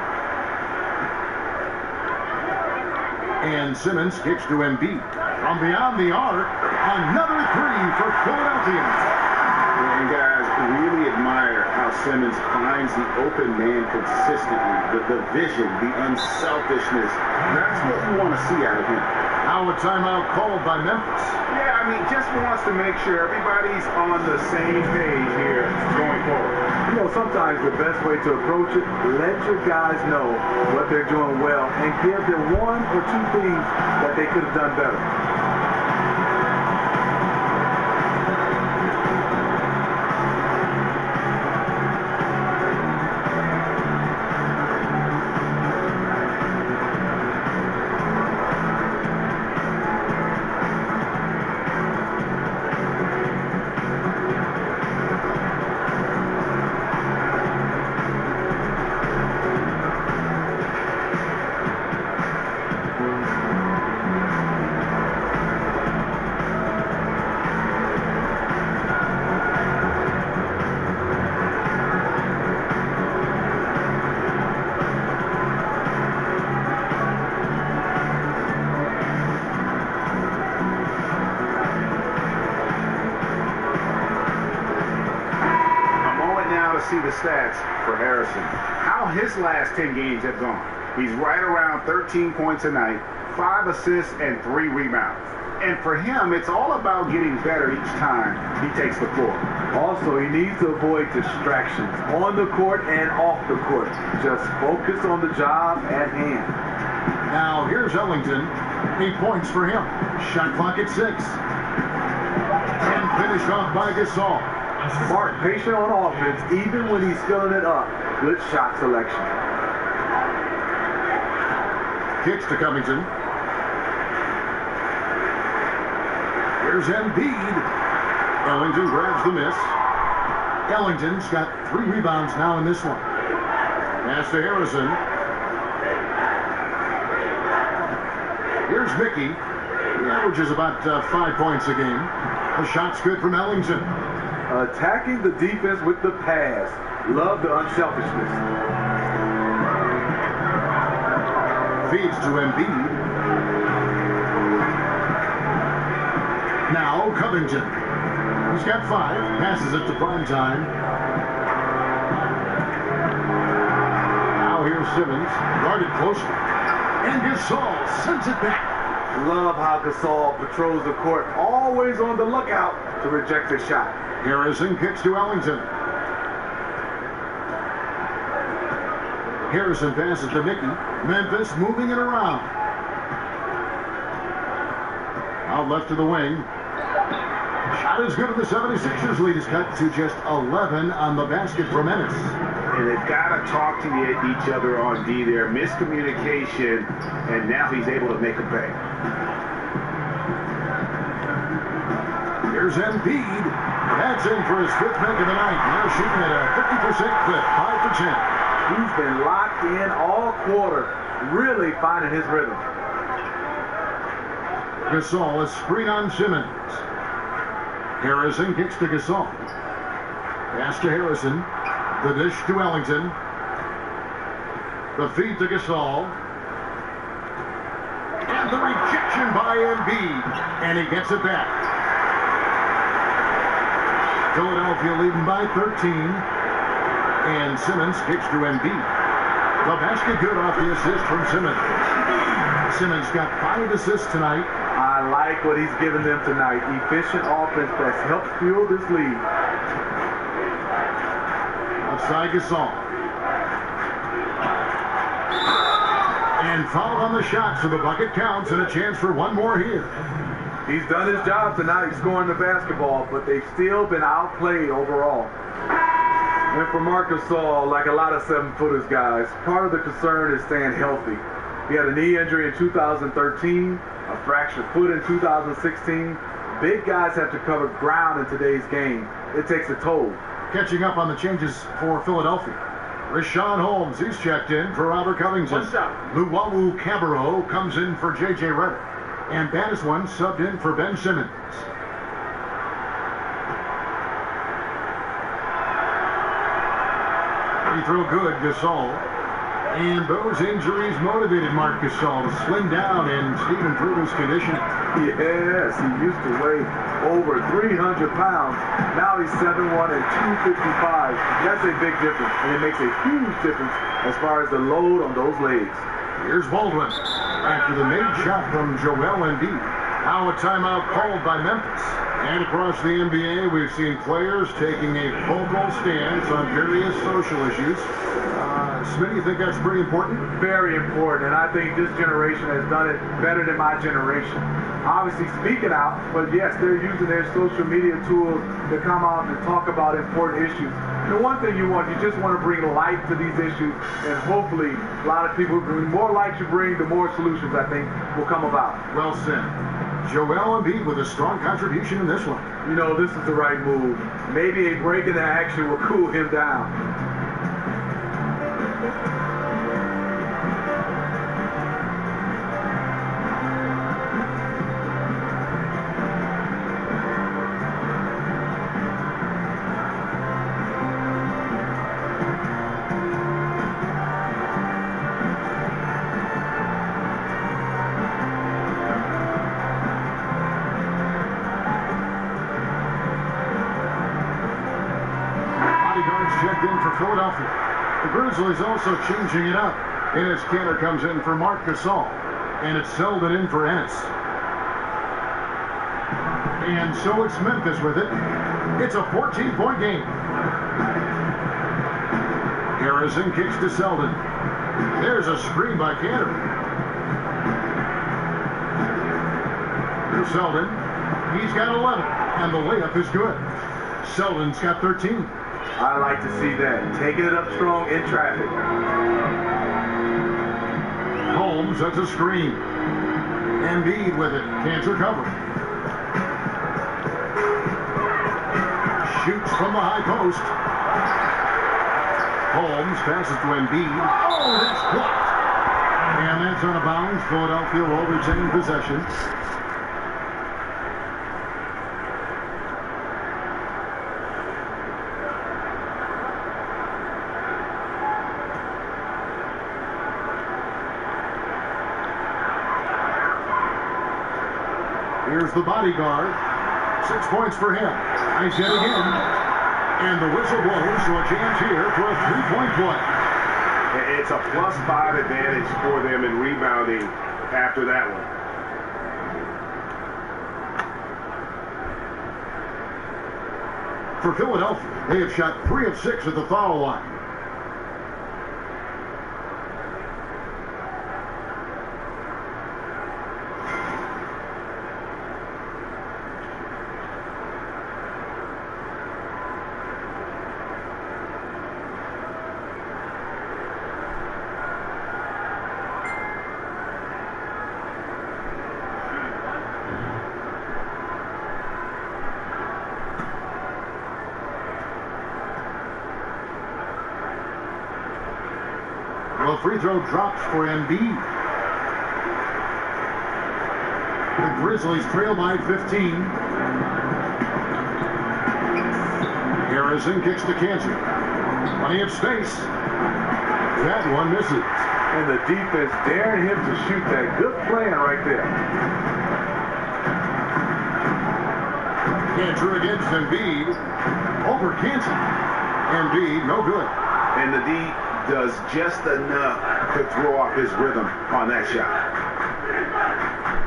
[SPEAKER 4] And Simmons kicks to Embiid. From beyond the arc, another three for Philadelphia.
[SPEAKER 5] And guys, really admire how Simmons finds the open man consistently. The vision, the unselfishness. That's what you want to see out of him.
[SPEAKER 4] Now a timeout called by Memphis.
[SPEAKER 5] Yeah, I mean, just wants to make sure everybody's on the same page here going forward.
[SPEAKER 2] You know, sometimes the best way to approach it, let your guys know what they're doing well and give them one or two things that they could have done better.
[SPEAKER 5] See the stats for Harrison. How his last 10 games have gone. He's right around 13 points a night, 5 assists, and 3 rebounds. And for him, it's all about getting better each time he takes the floor.
[SPEAKER 2] Also, he needs to avoid distractions on the court and off the court. Just focus on the job at hand.
[SPEAKER 4] Now here's Ellington. 8 points for him. Shot clock at 6. And finished off by Gasol.
[SPEAKER 2] Smart, patient on offense, even when he's filling it up. Good shot selection.
[SPEAKER 4] Kicks to Covington. Here's Embiid. Ellington grabs the miss. Ellington's got 3 rebounds now in this one. Pass to Harrison. Here's Mickey. He averages about 5 points a game. The shot's good from Ellington.
[SPEAKER 2] Attacking the defense with the pass. Love the unselfishness.
[SPEAKER 4] Feeds to Embiid. Now Covington. He's got 5. Passes it to prime time. Now here's Simmons. Guarded closely. And Gasol sends it back.
[SPEAKER 2] Love how Gasol patrols the court, always on the lookout to reject a shot.
[SPEAKER 4] Harrison kicks to Ellington. Harrison passes to Mickey. Memphis moving it around. Out left to the wing. Shot is good, and the 76ers lead is cut to just 11 on the basket for Memphis.
[SPEAKER 5] And they've got to talk to each other on D there. Miscommunication, and now he's able to make a pay.
[SPEAKER 4] Here's Embiid. That's in for his 5th make of the night. Now shooting at a 50% clip, 5 for 10.
[SPEAKER 2] He's been locked in all quarter, really finding his rhythm.
[SPEAKER 4] Gasol is screen on Simmons. Harrison kicks to Gasol. Pass to Harrison. The dish to Ellington. The feed to Gasol. And the rejection by Embiid. And he gets it back. Philadelphia leading by 13. And Simmons kicks to Embiid. The basket good off the assist from Simmons. Simmons got 5 assists tonight.
[SPEAKER 2] I like what he's given them tonight. Efficient offense that's helped fuel this lead.
[SPEAKER 4] Outside Gasol. And fouled on the shot, so the bucket counts, and a chance for one more here.
[SPEAKER 2] He's done his job tonight scoring the basketball, but they've still been outplayed overall. And for Marc Gasol, like a lot of 7-footers guys, part of the concern is staying healthy. He had a knee injury in 2013, a fractured foot in 2016. Big guys have to cover ground in today's game. It takes a toll.
[SPEAKER 4] Catching up on the changes for Philadelphia. Rashawn Holmes, he's checked in for Robert Covington. Luwawu Cabarro comes in for J.J. Redick. And Baniswan subbed in for Ben Simmons. Free throw good, Gasol. And those injuries motivated Marc Gasol to slim down and Steve improve his conditioning.
[SPEAKER 2] Yes, he used to weigh over 300 pounds. Now he's 7'1" and 255. That's a big difference, and it makes a huge difference as far as the load on those legs.
[SPEAKER 4] Here's Baldwin. After the made shot from Joel Embiid. Now a timeout called by Memphis. And across the NBA, we've seen players taking a vocal stance on various social issues. Smitty, you think that's pretty important?
[SPEAKER 2] Very important, and I think this generation has done it better than my generation. Obviously speaking out, but yes, they're using their social media tools to come out and talk about important issues. The one thing you just want to bring light to these issues, and hopefully a lot of people, the more light you bring, the more solutions I think will come about.
[SPEAKER 4] Well said. Joel Embiid with a strong contribution in this one.
[SPEAKER 2] You know, this is the right move. Maybe a break in the action will cool him down.
[SPEAKER 4] Checked in for Philadelphia. The Grizzlies also changing it up. Enes Kanter comes in for Marc Gasol. And it's Selden in for Ennis. And so it's Memphis with it. It's a 14-point game. Harrison kicks to Selden. There's a screen by Kanter. Here's Selden. He's got 11. And the layup is good. Selden's got 13.
[SPEAKER 2] I like to see that. Taking it up strong in traffic.
[SPEAKER 4] Holmes, that's a screen. Embiid with it. Can't recover. Shoots from the high post. Holmes passes to Embiid. Oh, that's blocked. And that's out of bounds. Philadelphia will retain possession. Here's the bodyguard. 6 points for him. Nice hit again. And the whistle blows, so a chance here for a 3-point play.
[SPEAKER 6] It's a +5 advantage for them in rebounding after that one.
[SPEAKER 4] For Philadelphia, they have shot 3 of 6 at the foul line. Well, free throw drops for Embiid. The Grizzlies trail by 15. Harrison kicks to Cancer. Plenty of space. That one misses.
[SPEAKER 2] And the defense daring him to shoot that. Good playing right there.
[SPEAKER 4] Cancer against Embiid. Over Cancer. Embiid, no good.
[SPEAKER 5] And the D does just enough to throw off his rhythm on that shot.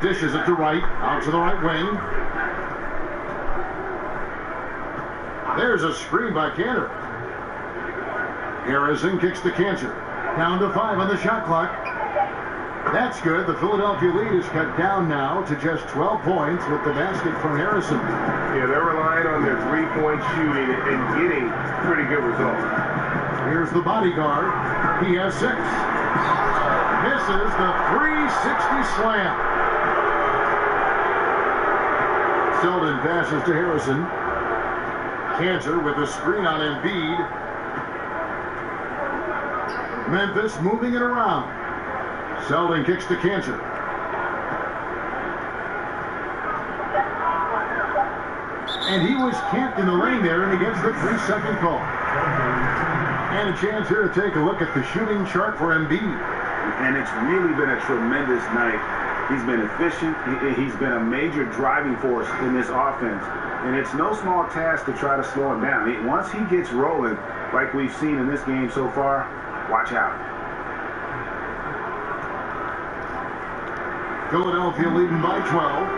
[SPEAKER 4] Dishes it to right, out to the right wing. There's a screen by Cantor. Harrison kicks to Cancer. Down to 5 on the shot clock. That's good. The Philadelphia lead is cut down now to just 12 points with the basket from Harrison.
[SPEAKER 6] Yeah, they're relying on their three-point shooting and getting pretty good results.
[SPEAKER 4] Here's the bodyguard. He has 6. Misses the 360 slam. Selden passes to Harrison. Cantor with a screen on Embiid. Memphis moving it around. Selden kicks to Cantor. And he was camped in the lane there, and he gets the 3-second call. And a chance here to take a look at the shooting chart for Embiid.
[SPEAKER 5] And it's really been a tremendous night. He's been efficient. He's been a major driving force in this offense. And it's no small task to try to slow him down. Once he gets rolling, like we've seen in this game so far, watch out.
[SPEAKER 4] Philadelphia leading by 12.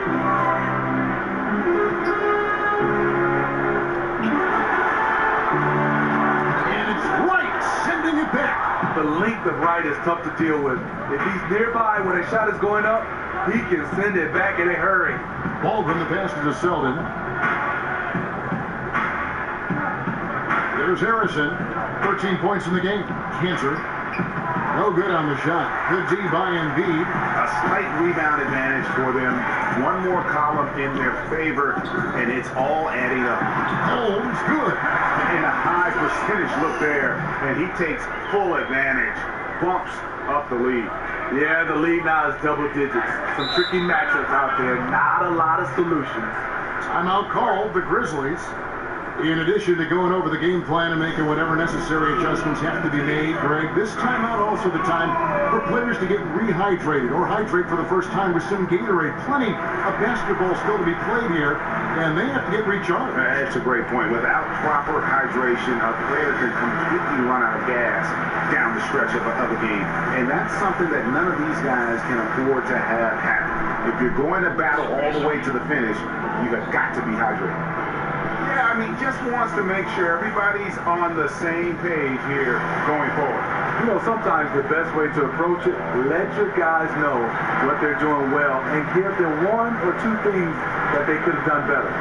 [SPEAKER 4] And it's right, sending it back.
[SPEAKER 2] The length of right is tough to deal with. If he's nearby when a shot is going up, he can send it back in a hurry.
[SPEAKER 4] Baldwin, the pass to Selden. There's Harrison. 13 points in the game. Cantor. No good on the shot. Good D by Embiid.
[SPEAKER 5] A slight rebound advantage for them. One more column in their favor, and it's all adding up.
[SPEAKER 4] Holmes, good.
[SPEAKER 5] And a high percentage look there, and he takes full advantage. Bumps up the lead.
[SPEAKER 2] Yeah, the lead now is double digits. Some tricky matchups out there. Not a lot of solutions.
[SPEAKER 4] Timeout called the Grizzlies. In addition to going over the game plan and making whatever necessary adjustments have to be made, Greg, this timeout also the time for players to get rehydrated or hydrate for the first time with some Gatorade. Plenty of basketball still to be played here, and they have to get recharged.
[SPEAKER 5] That's a great point. Without proper hydration, a player can completely run out of gas down the stretch of a game. And that's something that none of these guys can afford to have happen. If you're going to battle all the way to the finish, you've got to be hydrated. Yeah, I mean, just wants to make sure everybody's on the same page here going forward.
[SPEAKER 2] You know, sometimes the best way to approach it, let your guys know what they're doing well and give them 1 or 2 things that they could have done better.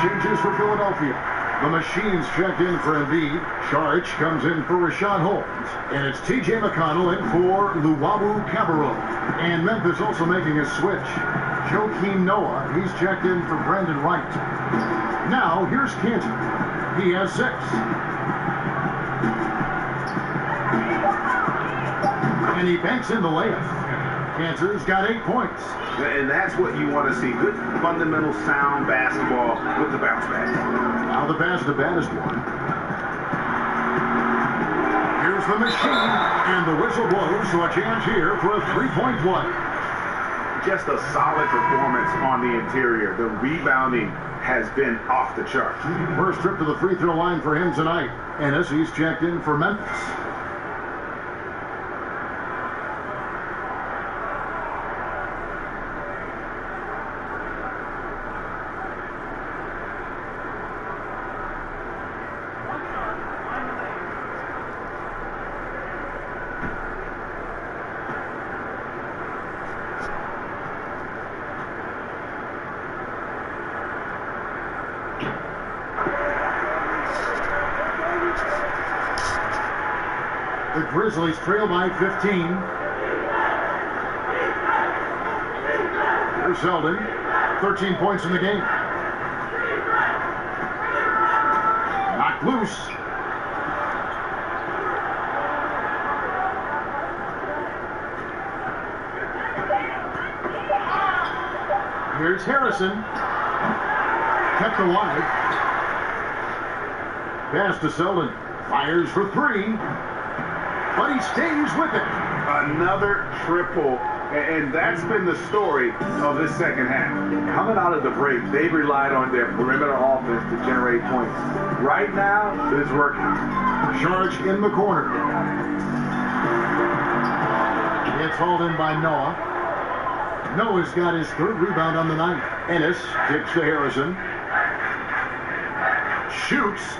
[SPEAKER 4] Changes for Philadelphia. The machines checked in for Embiid. Saric comes in for Rashad Holmes. And it's T.J. McConnell in for Luwawu Cabarro. And Memphis also making a switch. Joakim Noah, he's checked in for Brandon Wright. Now, here's Cantor. He has 6. And he banks in the layup. Cantor's got 8 points.
[SPEAKER 5] And that's what you want to see. Good fundamental sound basketball with the bounce back.
[SPEAKER 4] Now the pass to baddest one. Here's the machine, and the whistle blows, so a chance here for a three-point play.
[SPEAKER 5] Just a solid performance on the interior. The rebounding has been off the chart.
[SPEAKER 4] First trip to the free throw line for him tonight. Ennis, he's checked in for Memphis. The Grizzlies trail by 15. Here's Zeldin. 13 points in the game. Knocked loose. Here's Harrison. Kept alive. Pass to Zeldin. Fires for three. But he stays with it.
[SPEAKER 5] Another triple, and that's been the story of this second half.
[SPEAKER 2] Coming out of the break, they've relied on their perimeter offense to generate points. Right now, it's working.
[SPEAKER 4] Charge in the corner. It's hauled in by Noah. Noah's got his third rebound on the night. Ennis kicks to Harrison. Shoots.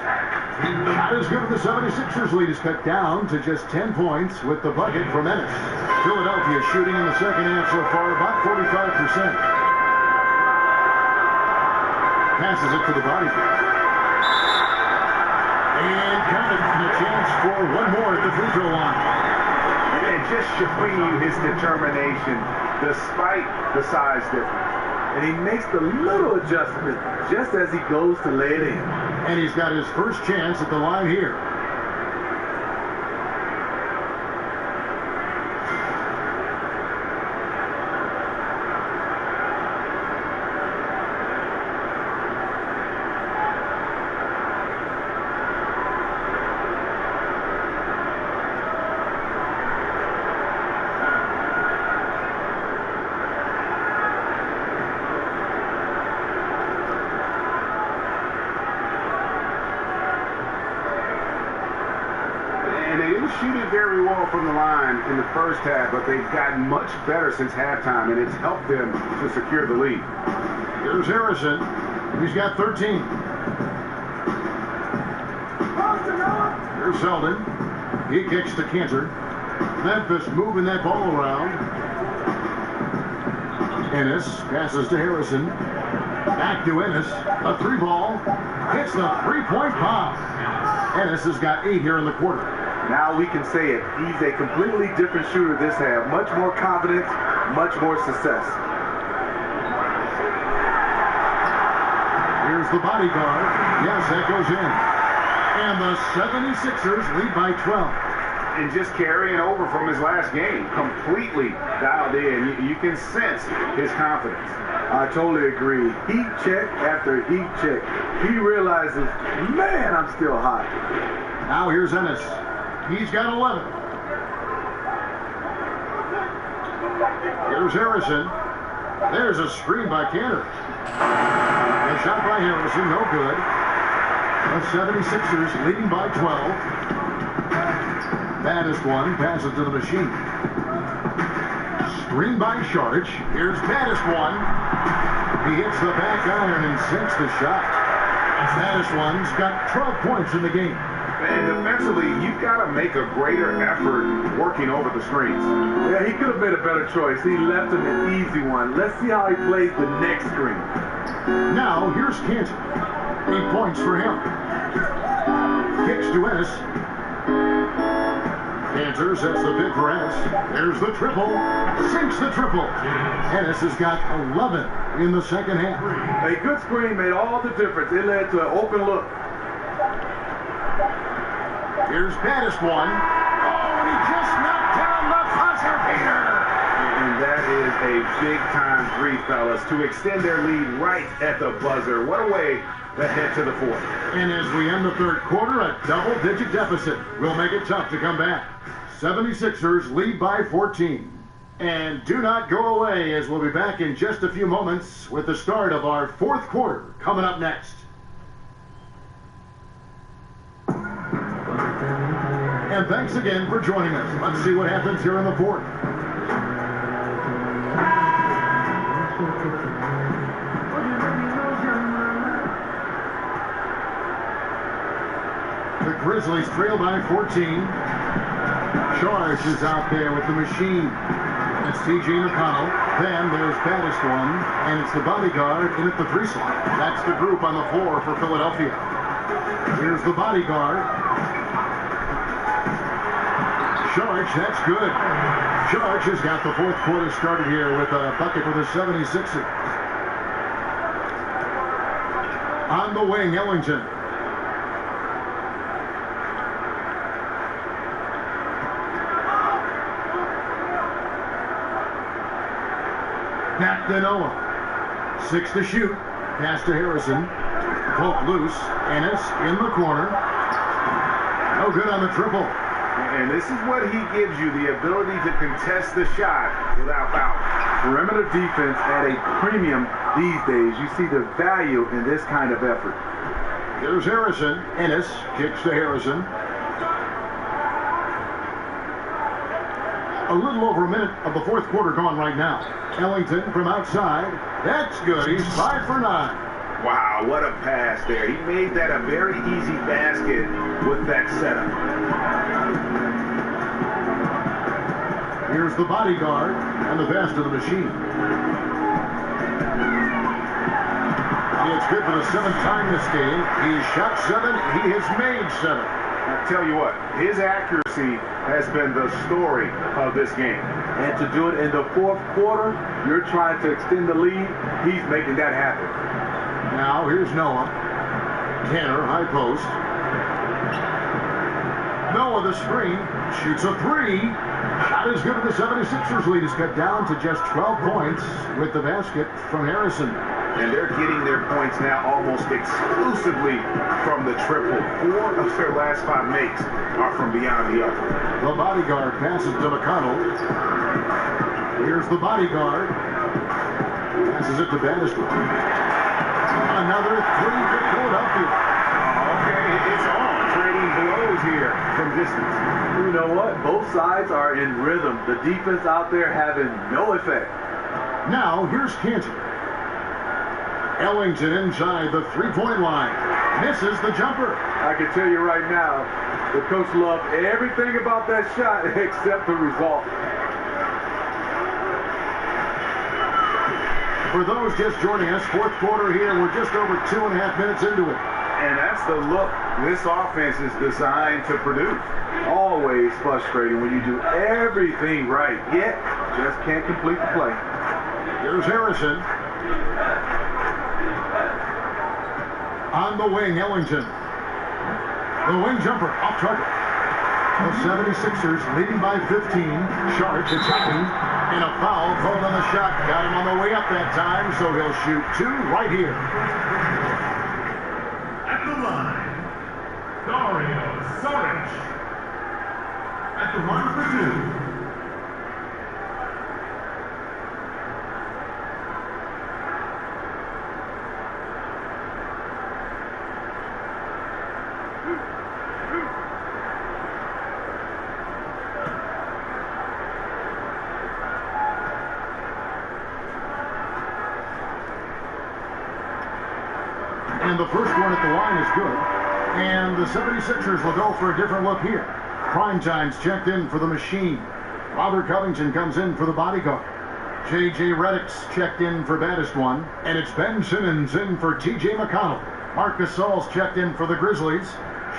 [SPEAKER 4] Not as good as the 76ers lead is cut down to just 10 points with the bucket from Ennis. Philadelphia shooting in the second half so far about 45%. Passes it to the body. And counted, and a chance for one more at the free throw line.
[SPEAKER 5] And just showing you his determination despite the size difference.
[SPEAKER 2] And he makes the little adjustment just as he goes to lay it in.
[SPEAKER 4] And he's got his first chance at the line here.
[SPEAKER 5] Shoot it very well from the line in the first half, but they've gotten much better since halftime, and it's helped them to secure the lead.
[SPEAKER 4] Here's Harrison. He's got 13. Here's Zeldin. He kicks to Cantor. Memphis moving that ball around. Ennis passes to Harrison. Back to Ennis. A three ball. Hits the three-point bomb. Ennis has got 8 here in the quarter.
[SPEAKER 2] Now we can say it. He's a completely different shooter this half. Much more confidence, much more success.
[SPEAKER 4] Here's the bodyguard. Yes, that goes in. And the 76ers lead by 12.
[SPEAKER 5] And just carrying over from his last game. Completely dialed in. You can sense his confidence.
[SPEAKER 2] I totally agree. Heat check after heat check. He realizes, man, I'm still hot.
[SPEAKER 4] Now here's Ennis. He's got 11. Here's Harrison. There's a screen by Cantor. A shot by Harrison, no good. The 76ers leading by 12. Baddest one passes to the machine. Screen by Sharge. Here's baddest one. He hits the back iron and sinks the shot. Baddest one's got 12 points in the game.
[SPEAKER 5] And defensively, you've got to make a greater effort working over the screens.
[SPEAKER 2] Yeah, he could have made a better choice. He left him an easy one. Let's see how he plays the next screen.
[SPEAKER 4] Now, here's Cantor. 8 points for him. Kicks to Ennis. Cantor sets the big for Ennis. There's the triple. Sinks the triple. Ennis has got 11 in the second half.
[SPEAKER 2] A good screen made all the difference. It led to an open look.
[SPEAKER 4] Here's baddest one. Oh, and he just knocked down the buzzer beater.
[SPEAKER 2] And that
[SPEAKER 5] big-time three, fellas, to extend their lead right at the buzzer. What a way to head to the fourth.
[SPEAKER 4] And as we end the third quarter, a double-digit deficit will make it tough to come back. 76ers lead by 14. And do not go away, as we'll be back in just a few moments with the start of our fourth quarter coming up next. And thanks again for joining us. Let's see what happens here in the fourth. The Grizzlies trail by 14. Charge is out there with the machine. It's T.J. McConnell. Then there's baddest one, and it's the bodyguard in at the three slot. That's the group on the floor for Philadelphia. Here's the bodyguard. Charge, that's good. Charge has got the fourth quarter started here with a bucket for the 76ers. On the wing, Ellington. Back to Noah. 6 to shoot. Pass to Harrison. Poke loose. Ennis in the corner. No good on the triple.
[SPEAKER 5] And this is what he gives you, the ability to contest the shot without foul.
[SPEAKER 2] Perimeter defense at a premium these days. You see the value in this kind of effort.
[SPEAKER 4] Here's Harrison. Ennis kicks to Harrison. A little over a minute of the fourth quarter gone right now. Ellington from outside. That's good. He's 5 for 9.
[SPEAKER 5] Wow, what a pass there. He made that a very easy basket with that setup.
[SPEAKER 4] Here's the bodyguard and the best of the machine. It's good for the 7th time this game. He's shot 7. He has made 7.
[SPEAKER 5] I'll tell you what, his accuracy has been the story of this game.
[SPEAKER 2] And to do it in the fourth quarter, you're trying to extend the lead. He's making that happen.
[SPEAKER 4] Now here's Noah. Tanner, high post. Noah, the screen, shoots a 3. Shot is good, but the 76ers lead is cut down to just 12 points with the basket from Harrison.
[SPEAKER 5] And they're getting their points now almost exclusively from the triple. 4 of their last 5 makes are from beyond the arc.
[SPEAKER 4] The bodyguard passes to McConnell. Here's the bodyguard. Passes it to Bannister. Another 3 for Philadelphia.
[SPEAKER 5] Okay, it's on. Trading blows here from distance.
[SPEAKER 2] You know what? Both sides are in rhythm. The defense out there having no effect.
[SPEAKER 4] Now, here's Cantor. Ellington inside the three-point line. Misses the jumper.
[SPEAKER 2] I can tell you right now, the coach loved everything about that shot except the result.
[SPEAKER 4] For those just joining us, fourth quarter here, we're just over 2.5 minutes into it.
[SPEAKER 5] And that's the look this offense is designed to produce.
[SPEAKER 2] Always frustrating when you do everything right, yet just can't complete the play.
[SPEAKER 4] Here's Harrison. On the wing, Ellington. The wing jumper, off target. The 76ers leading by 15. Sharp attacking. And a foul called on the shot. Got him on the way up that time, so he'll shoot 2 right here.
[SPEAKER 9] At the line, Dario Saric. At the line for 2.
[SPEAKER 4] And the first one at the line is good. And the 76ers will go for a different look here. Primetime's checked in for the machine. Robert Covington comes in for the bodyguard. J.J. Redick's checked in for baddest one. And it's Ben Simmons in for T.J. McConnell. Marc Gasol's checked in for the Grizzlies.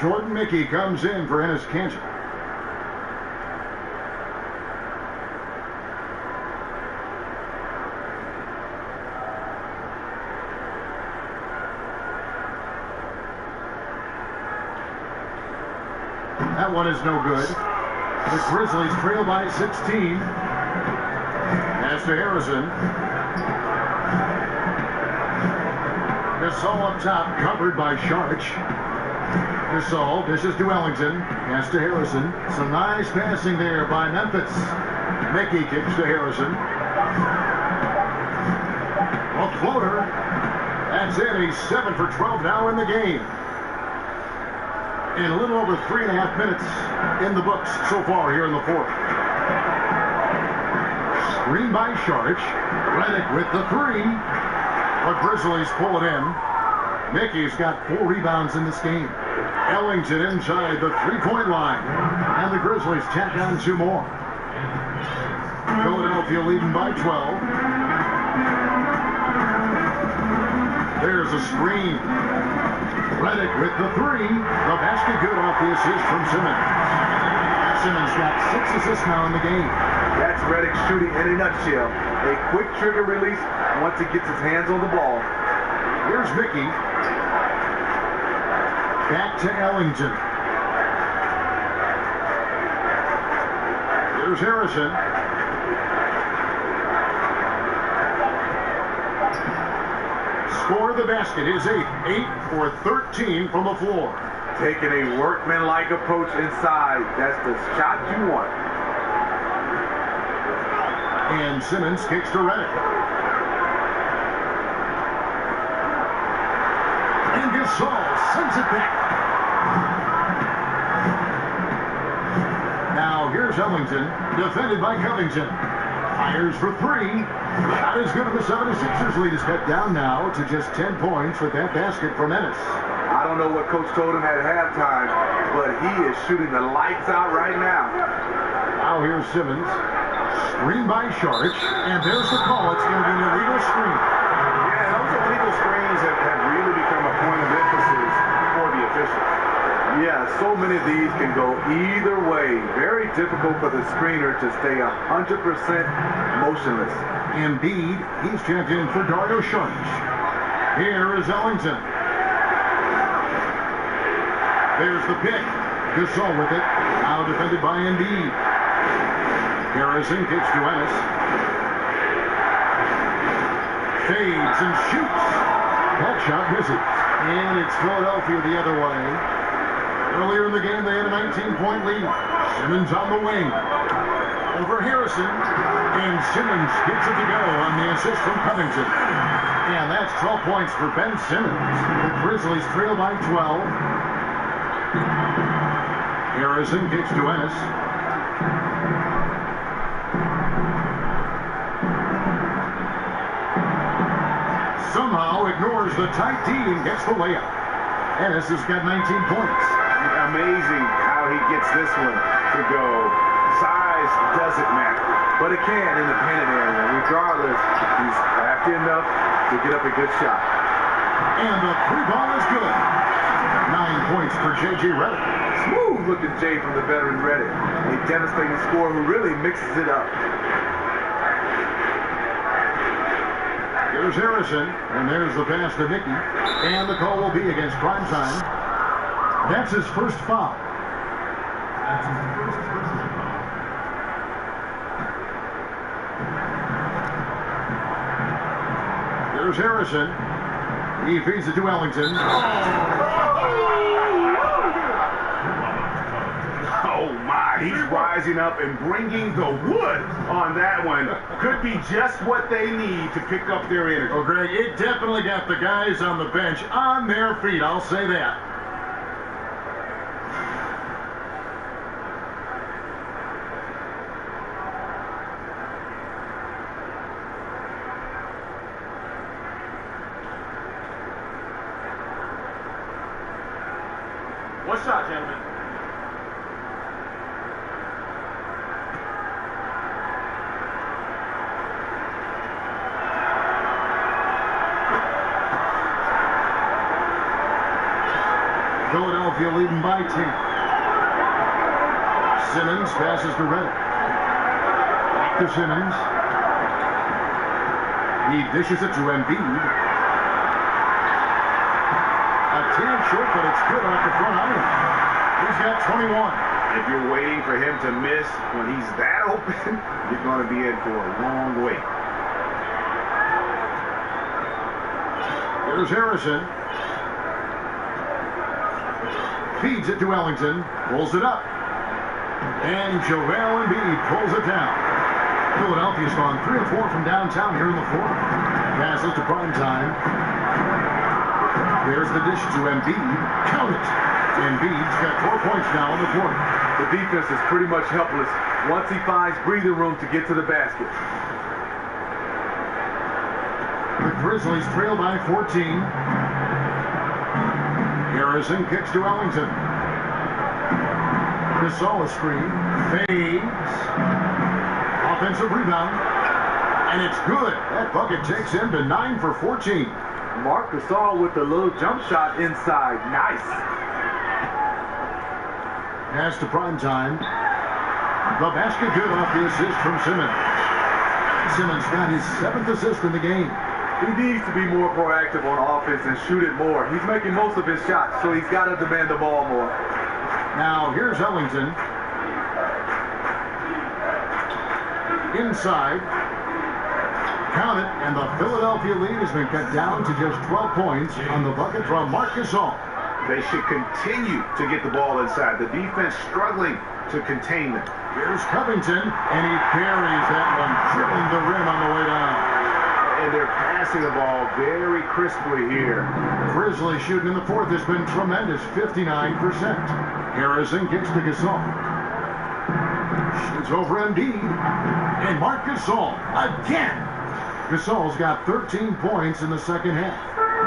[SPEAKER 4] Jordan Mickey comes in for Enes Kanter. That one is no good. The Grizzlies trail by 16. Pass to Harrison. Gasol up top, covered by Sharch. Gasol dishes to Ellington. Pass to Harrison. Some nice passing there by Memphis. Mickey kicks to Harrison. A floater. That's it. He's 7 for 12 now in the game. And a little over 3.5 minutes in the books so far here in the fourth. Screen by Sharch. Redick with the three. The Grizzlies pull it in. Mickey's got 4 rebounds in this game. Ellington inside the three-point line. And the Grizzlies tack on 2 more. Philadelphia leading by 12. There's a screen. Redick with the three. The basket good off the assist from Simmons. Simmons got 6 assists now in the game.
[SPEAKER 2] That's Redick shooting in a nutshell. A quick trigger release once he gets his hands on the ball.
[SPEAKER 4] Here's Mickey. Back to Ellington. Here's Harrison. Score the basket is 8. 8 for 13 from the floor.
[SPEAKER 2] Taking a workman-like approach inside. That's the shot you want.
[SPEAKER 4] And Simmons kicks to Redick. And Gasol sends it back. Now here's Ellington, defended by Covington. Fires for 3. Not as good of the 76ers lead is cut down now to just 10 points with that basket from Ennis.
[SPEAKER 2] I don't know what Coach told him at halftime, but he is shooting the lights out right now.
[SPEAKER 4] Now here's Simmons. Screen by Sharch, and there's the call. It's going to be an illegal screen.
[SPEAKER 5] Yeah, those illegal screens have really become a point of emphasis for the officials.
[SPEAKER 2] Yeah, so many of these can go either way. Very difficult for the screener to stay 100% motionless.
[SPEAKER 4] Embiid, he's checked in for Dario Sharch. Here is Ellington. There's the pick. Gasol with it. Now defended by Embiid. Harrison kicks to Ennis. Fades and shoots. That shot misses. And it's Philadelphia the other way. Earlier in the game, they had a 19-point lead. Simmons on the wing. Over Harrison. And Simmons gets it to go on the assist from Covington. And that's 12 points for Ben Simmons. The Grizzlies trail by 12. Harrison kicks to Ennis. Somehow ignores the tight D and gets the layup. Ennis has got 19 points.
[SPEAKER 5] Amazing how he gets this one to go. Size doesn't matter.
[SPEAKER 2] But it can in the painted area. Regardless, he's crafty enough to get up a good shot.
[SPEAKER 4] And the 3-ball is good. 9 points for J.J. Redick.
[SPEAKER 2] Smooth looking Jay from the veteran Redick. A devastating scorer who really mixes it up.
[SPEAKER 4] Here's Harrison, and there's the pass to Mickey. And the call will be against Prime Time. That's his first foul. Here's Harrison. He feeds it to Ellington.
[SPEAKER 5] Oh my, he's rising up and bringing the wood on that one. Could be just what they need to pick up their energy.
[SPEAKER 4] Oh, Greg, it definitely got the guys on the bench on their feet, I'll say that.
[SPEAKER 9] One shot, gentlemen.
[SPEAKER 4] Philadelphia leading by 10. Simmons passes to Redick. Back to Simmons. He dishes it to Embiid. A tad short, but it's good off the front iron. He's got 21.
[SPEAKER 5] If you're waiting for him to miss when he's that open, you're going to be in for a long wait.
[SPEAKER 4] Here's Harrison. Feeds it to Ellington. Pulls it up. And Joel Embiid pulls it down. Philadelphia's gone 3 of 4 from downtown here in the fourth. Passes to Primetime. There's the dish to Embiid. Count it. Embiid's got 4 points now in the fourth.
[SPEAKER 2] The defense is pretty much helpless once he finds breathing room to get to the basket.
[SPEAKER 4] The Grizzlies trail by 14. Harrison kicks to Ellington. Gasol a screen. Fades. Offensive rebound. And it's good. That bucket takes him to 9 for 14.
[SPEAKER 2] Marc Gasol with the little jump shot inside. Nice.
[SPEAKER 4] Pass to Primetime. The basket good off the assist from Simmons. Simmons got his 7th assist in the game.
[SPEAKER 2] He needs to be more proactive on offense and shoot it more. He's making most of his shots, so he's got to demand the ball more.
[SPEAKER 4] Now here's Ellington. Inside. Count it, and the Philadelphia lead has been cut down to just 12 points on the bucket from Marc Gasol.
[SPEAKER 5] They should continue to get the ball inside. The defense struggling to contain them.
[SPEAKER 4] Here's Covington, and he parries that one, drilling the rim on the way down.
[SPEAKER 5] And they're passing the ball very crisply here.
[SPEAKER 4] Grizzlies shooting in the fourth has been tremendous, 59%. Harrison kicks to Gasol. Shoots over Embiid. And Marc Gasol again. Gasol's got 13 points in the second half.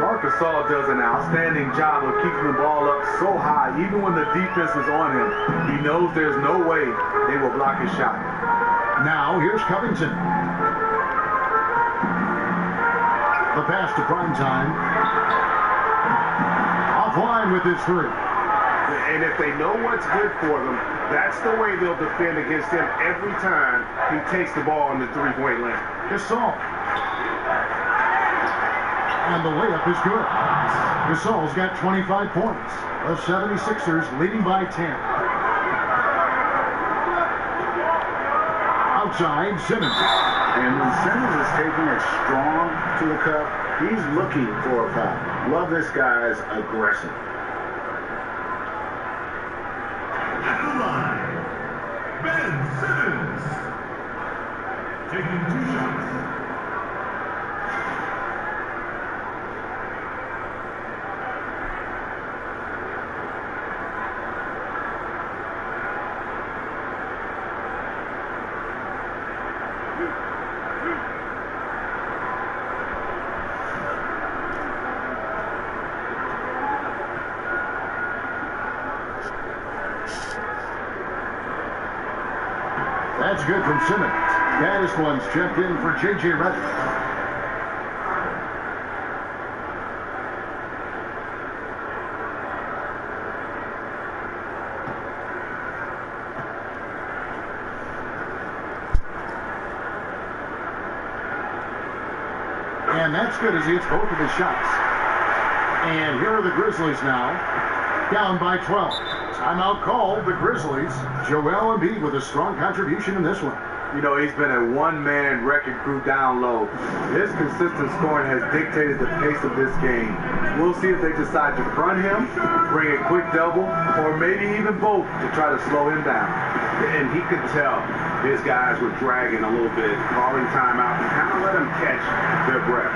[SPEAKER 2] Marc Gasol does an outstanding job of keeping the ball up so high, even when the defense is on him. He knows there's no way they will block his shot.
[SPEAKER 4] Now here's Covington. The pass to Primetime. Offline with his 3.
[SPEAKER 5] And if they know what's good for them, that's the way they'll defend against him every time he takes the ball in the three-point lane.
[SPEAKER 4] Gasol. And the layup is good. Gasol's got 25 points. The 76ers leading by 10. Outside, Simmons.
[SPEAKER 8] And when Simmons is taking it strong to the cup, he's looking for a foul. Love this guy's aggression.
[SPEAKER 9] At the line, Ben Simmons. Taking 2 shots.
[SPEAKER 4] That's good from Simmons. Baddest one's checked in for J.J. Redick. And that's good as he hits both of his shots. And here are the Grizzlies now, down by 12. Timeout called, the Grizzlies. Joel Embiid with a strong contribution in this one.
[SPEAKER 2] You know, he's been a one-man wrecking crew down low. His consistent scoring has dictated the pace of this game. We'll see if they decide to front him, bring a quick double, or maybe even both to try to slow him down.
[SPEAKER 5] And he could tell his guys were dragging a little bit, calling timeout, and kind of let them catch their breath.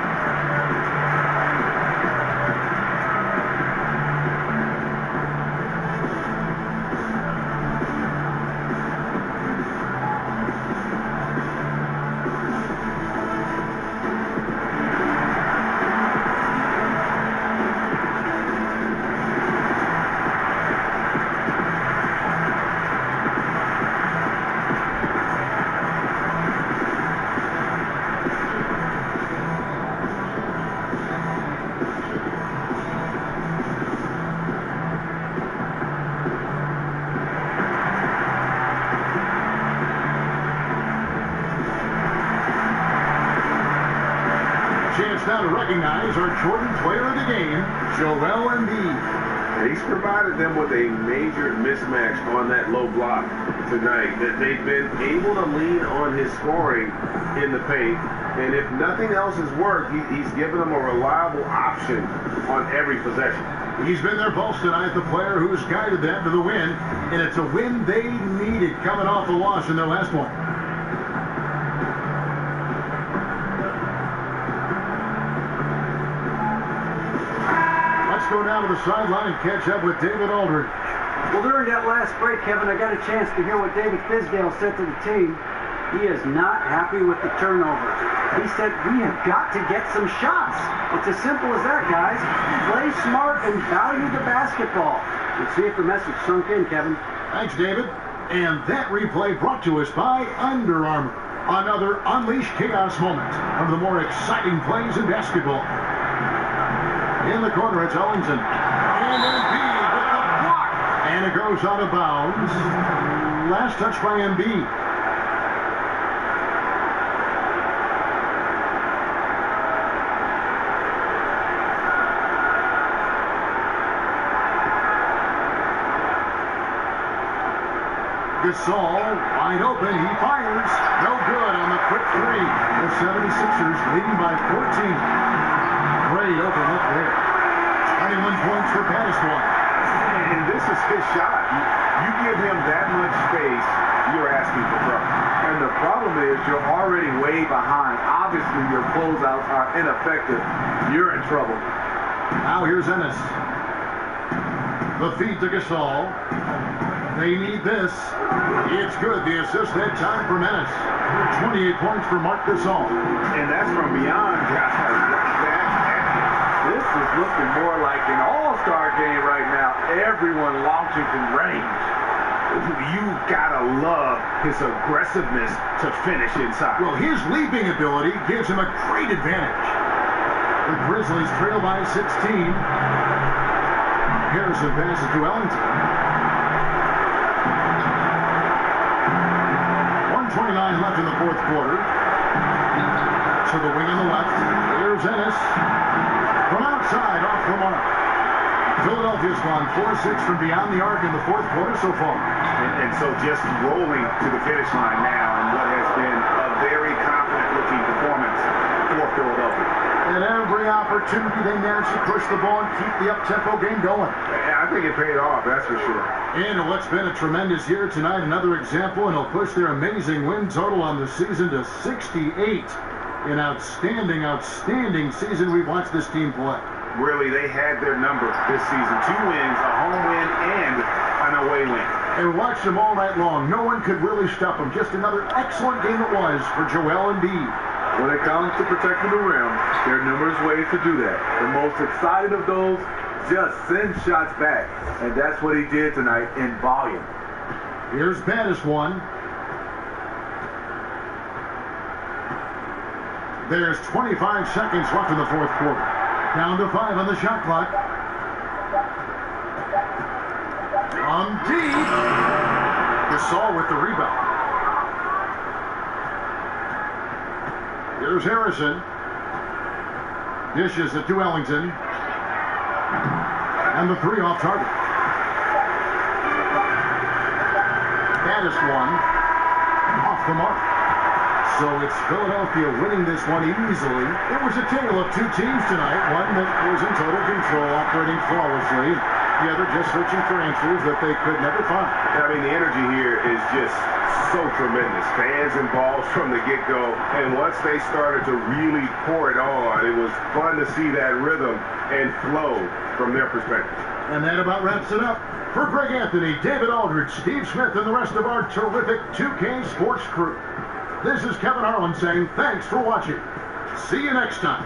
[SPEAKER 5] Chance now to recognize our Jordan player of the game, Joel Embiid.
[SPEAKER 6] He's provided them with a major mismatch on that low block tonight. That they've been able to lean on his scoring in the paint. And if nothing else has worked, he's given them a reliable option on every possession.
[SPEAKER 4] He's been their pulse tonight, the player who's guided them to the win. And it's a win they needed coming off the loss in their last one. Let's go down to the sideline and catch up with David Aldridge.
[SPEAKER 7] Well, during that last break, Kevin, I got a chance to hear what David Fizdale said to the team. He is not happy with the turnovers. He said, we have got to get some shots. It's as simple as that, guys. Play smart and value the basketball. Let's see if the message sunk in, Kevin.
[SPEAKER 4] Thanks, David. And that replay brought to us by Under Armour. Another Unleash Chaos moment of the more exciting plays in basketball. In the corner, it's Ellington. And Embiid with the block. And it goes out of bounds. Last touch by Embiid. Gasol, wide open, he fires. No good on the quick three. The 76ers leading by 14. Great open look there. 21 points for Patterson.
[SPEAKER 5] And this is his shot. You give him that much space, you're asking for trouble.
[SPEAKER 2] And the problem is you're already way behind. Obviously, your closeouts are ineffective. You're in trouble.
[SPEAKER 4] Now here's Ennis. The feed to Gasol. They need this. It's good. The assist that time for Menace. 28 points for Marc Gasol.
[SPEAKER 5] And that's from beyond, guys.
[SPEAKER 2] This is looking more like an all-star game right now. Everyone launching from range.
[SPEAKER 5] You've got to love his aggressiveness to finish inside.
[SPEAKER 4] Well, his leaping ability gives him a great advantage. The Grizzlies trail by 16. Harrison passes to Ellington. 1:29 left in the fourth quarter. To the wing on the left. Here's Ennis. From outside, off the mark. Philadelphia's gone 4-6 from beyond the arc in the fourth quarter so far.
[SPEAKER 5] And so just rolling to the finish line now in what has been a very confident-looking performance for Philadelphia.
[SPEAKER 4] And every opportunity they managed to push the ball and keep the up-tempo game going.
[SPEAKER 5] I think it paid off, that's for sure.
[SPEAKER 4] And what's been a tremendous year tonight, another example, and it'll push their amazing win total on the season to 68. An outstanding, outstanding season we've watched this team play.
[SPEAKER 5] Really, they had their number this season. 2 wins, a home win, and an away win.
[SPEAKER 4] And watched them all night long. No one could really stop them. Just another excellent game it was for Joel Embiid.
[SPEAKER 2] When it comes to protecting the rim, there are numerous ways to do that. The most exciting of those, just send shots back. And that's what he did tonight in volume.
[SPEAKER 4] Here's Patterson. There's 25 seconds left in the fourth quarter. Down to 5 on the shot clock. On deep. Gasol with the rebound. Here's Harrison. Dishes it to Ellington. And the 3 off target. Patterson off the mark. So it's Philadelphia winning this one easily. It was a tale of 2 teams tonight. One that was in total control, operating flawlessly. The other just searching for answers that they could never find.
[SPEAKER 6] I mean, the energy here is just so tremendous. Fans involved from the get-go. And once they started to really pour it on, it was fun to see that rhythm and flow from their perspective.
[SPEAKER 4] And that about wraps it up. For Greg Anthony, David Aldridge, Steve Smith, and the rest of our terrific 2K Sports crew. This is Kevin Harlan saying thanks for watching. See you next time.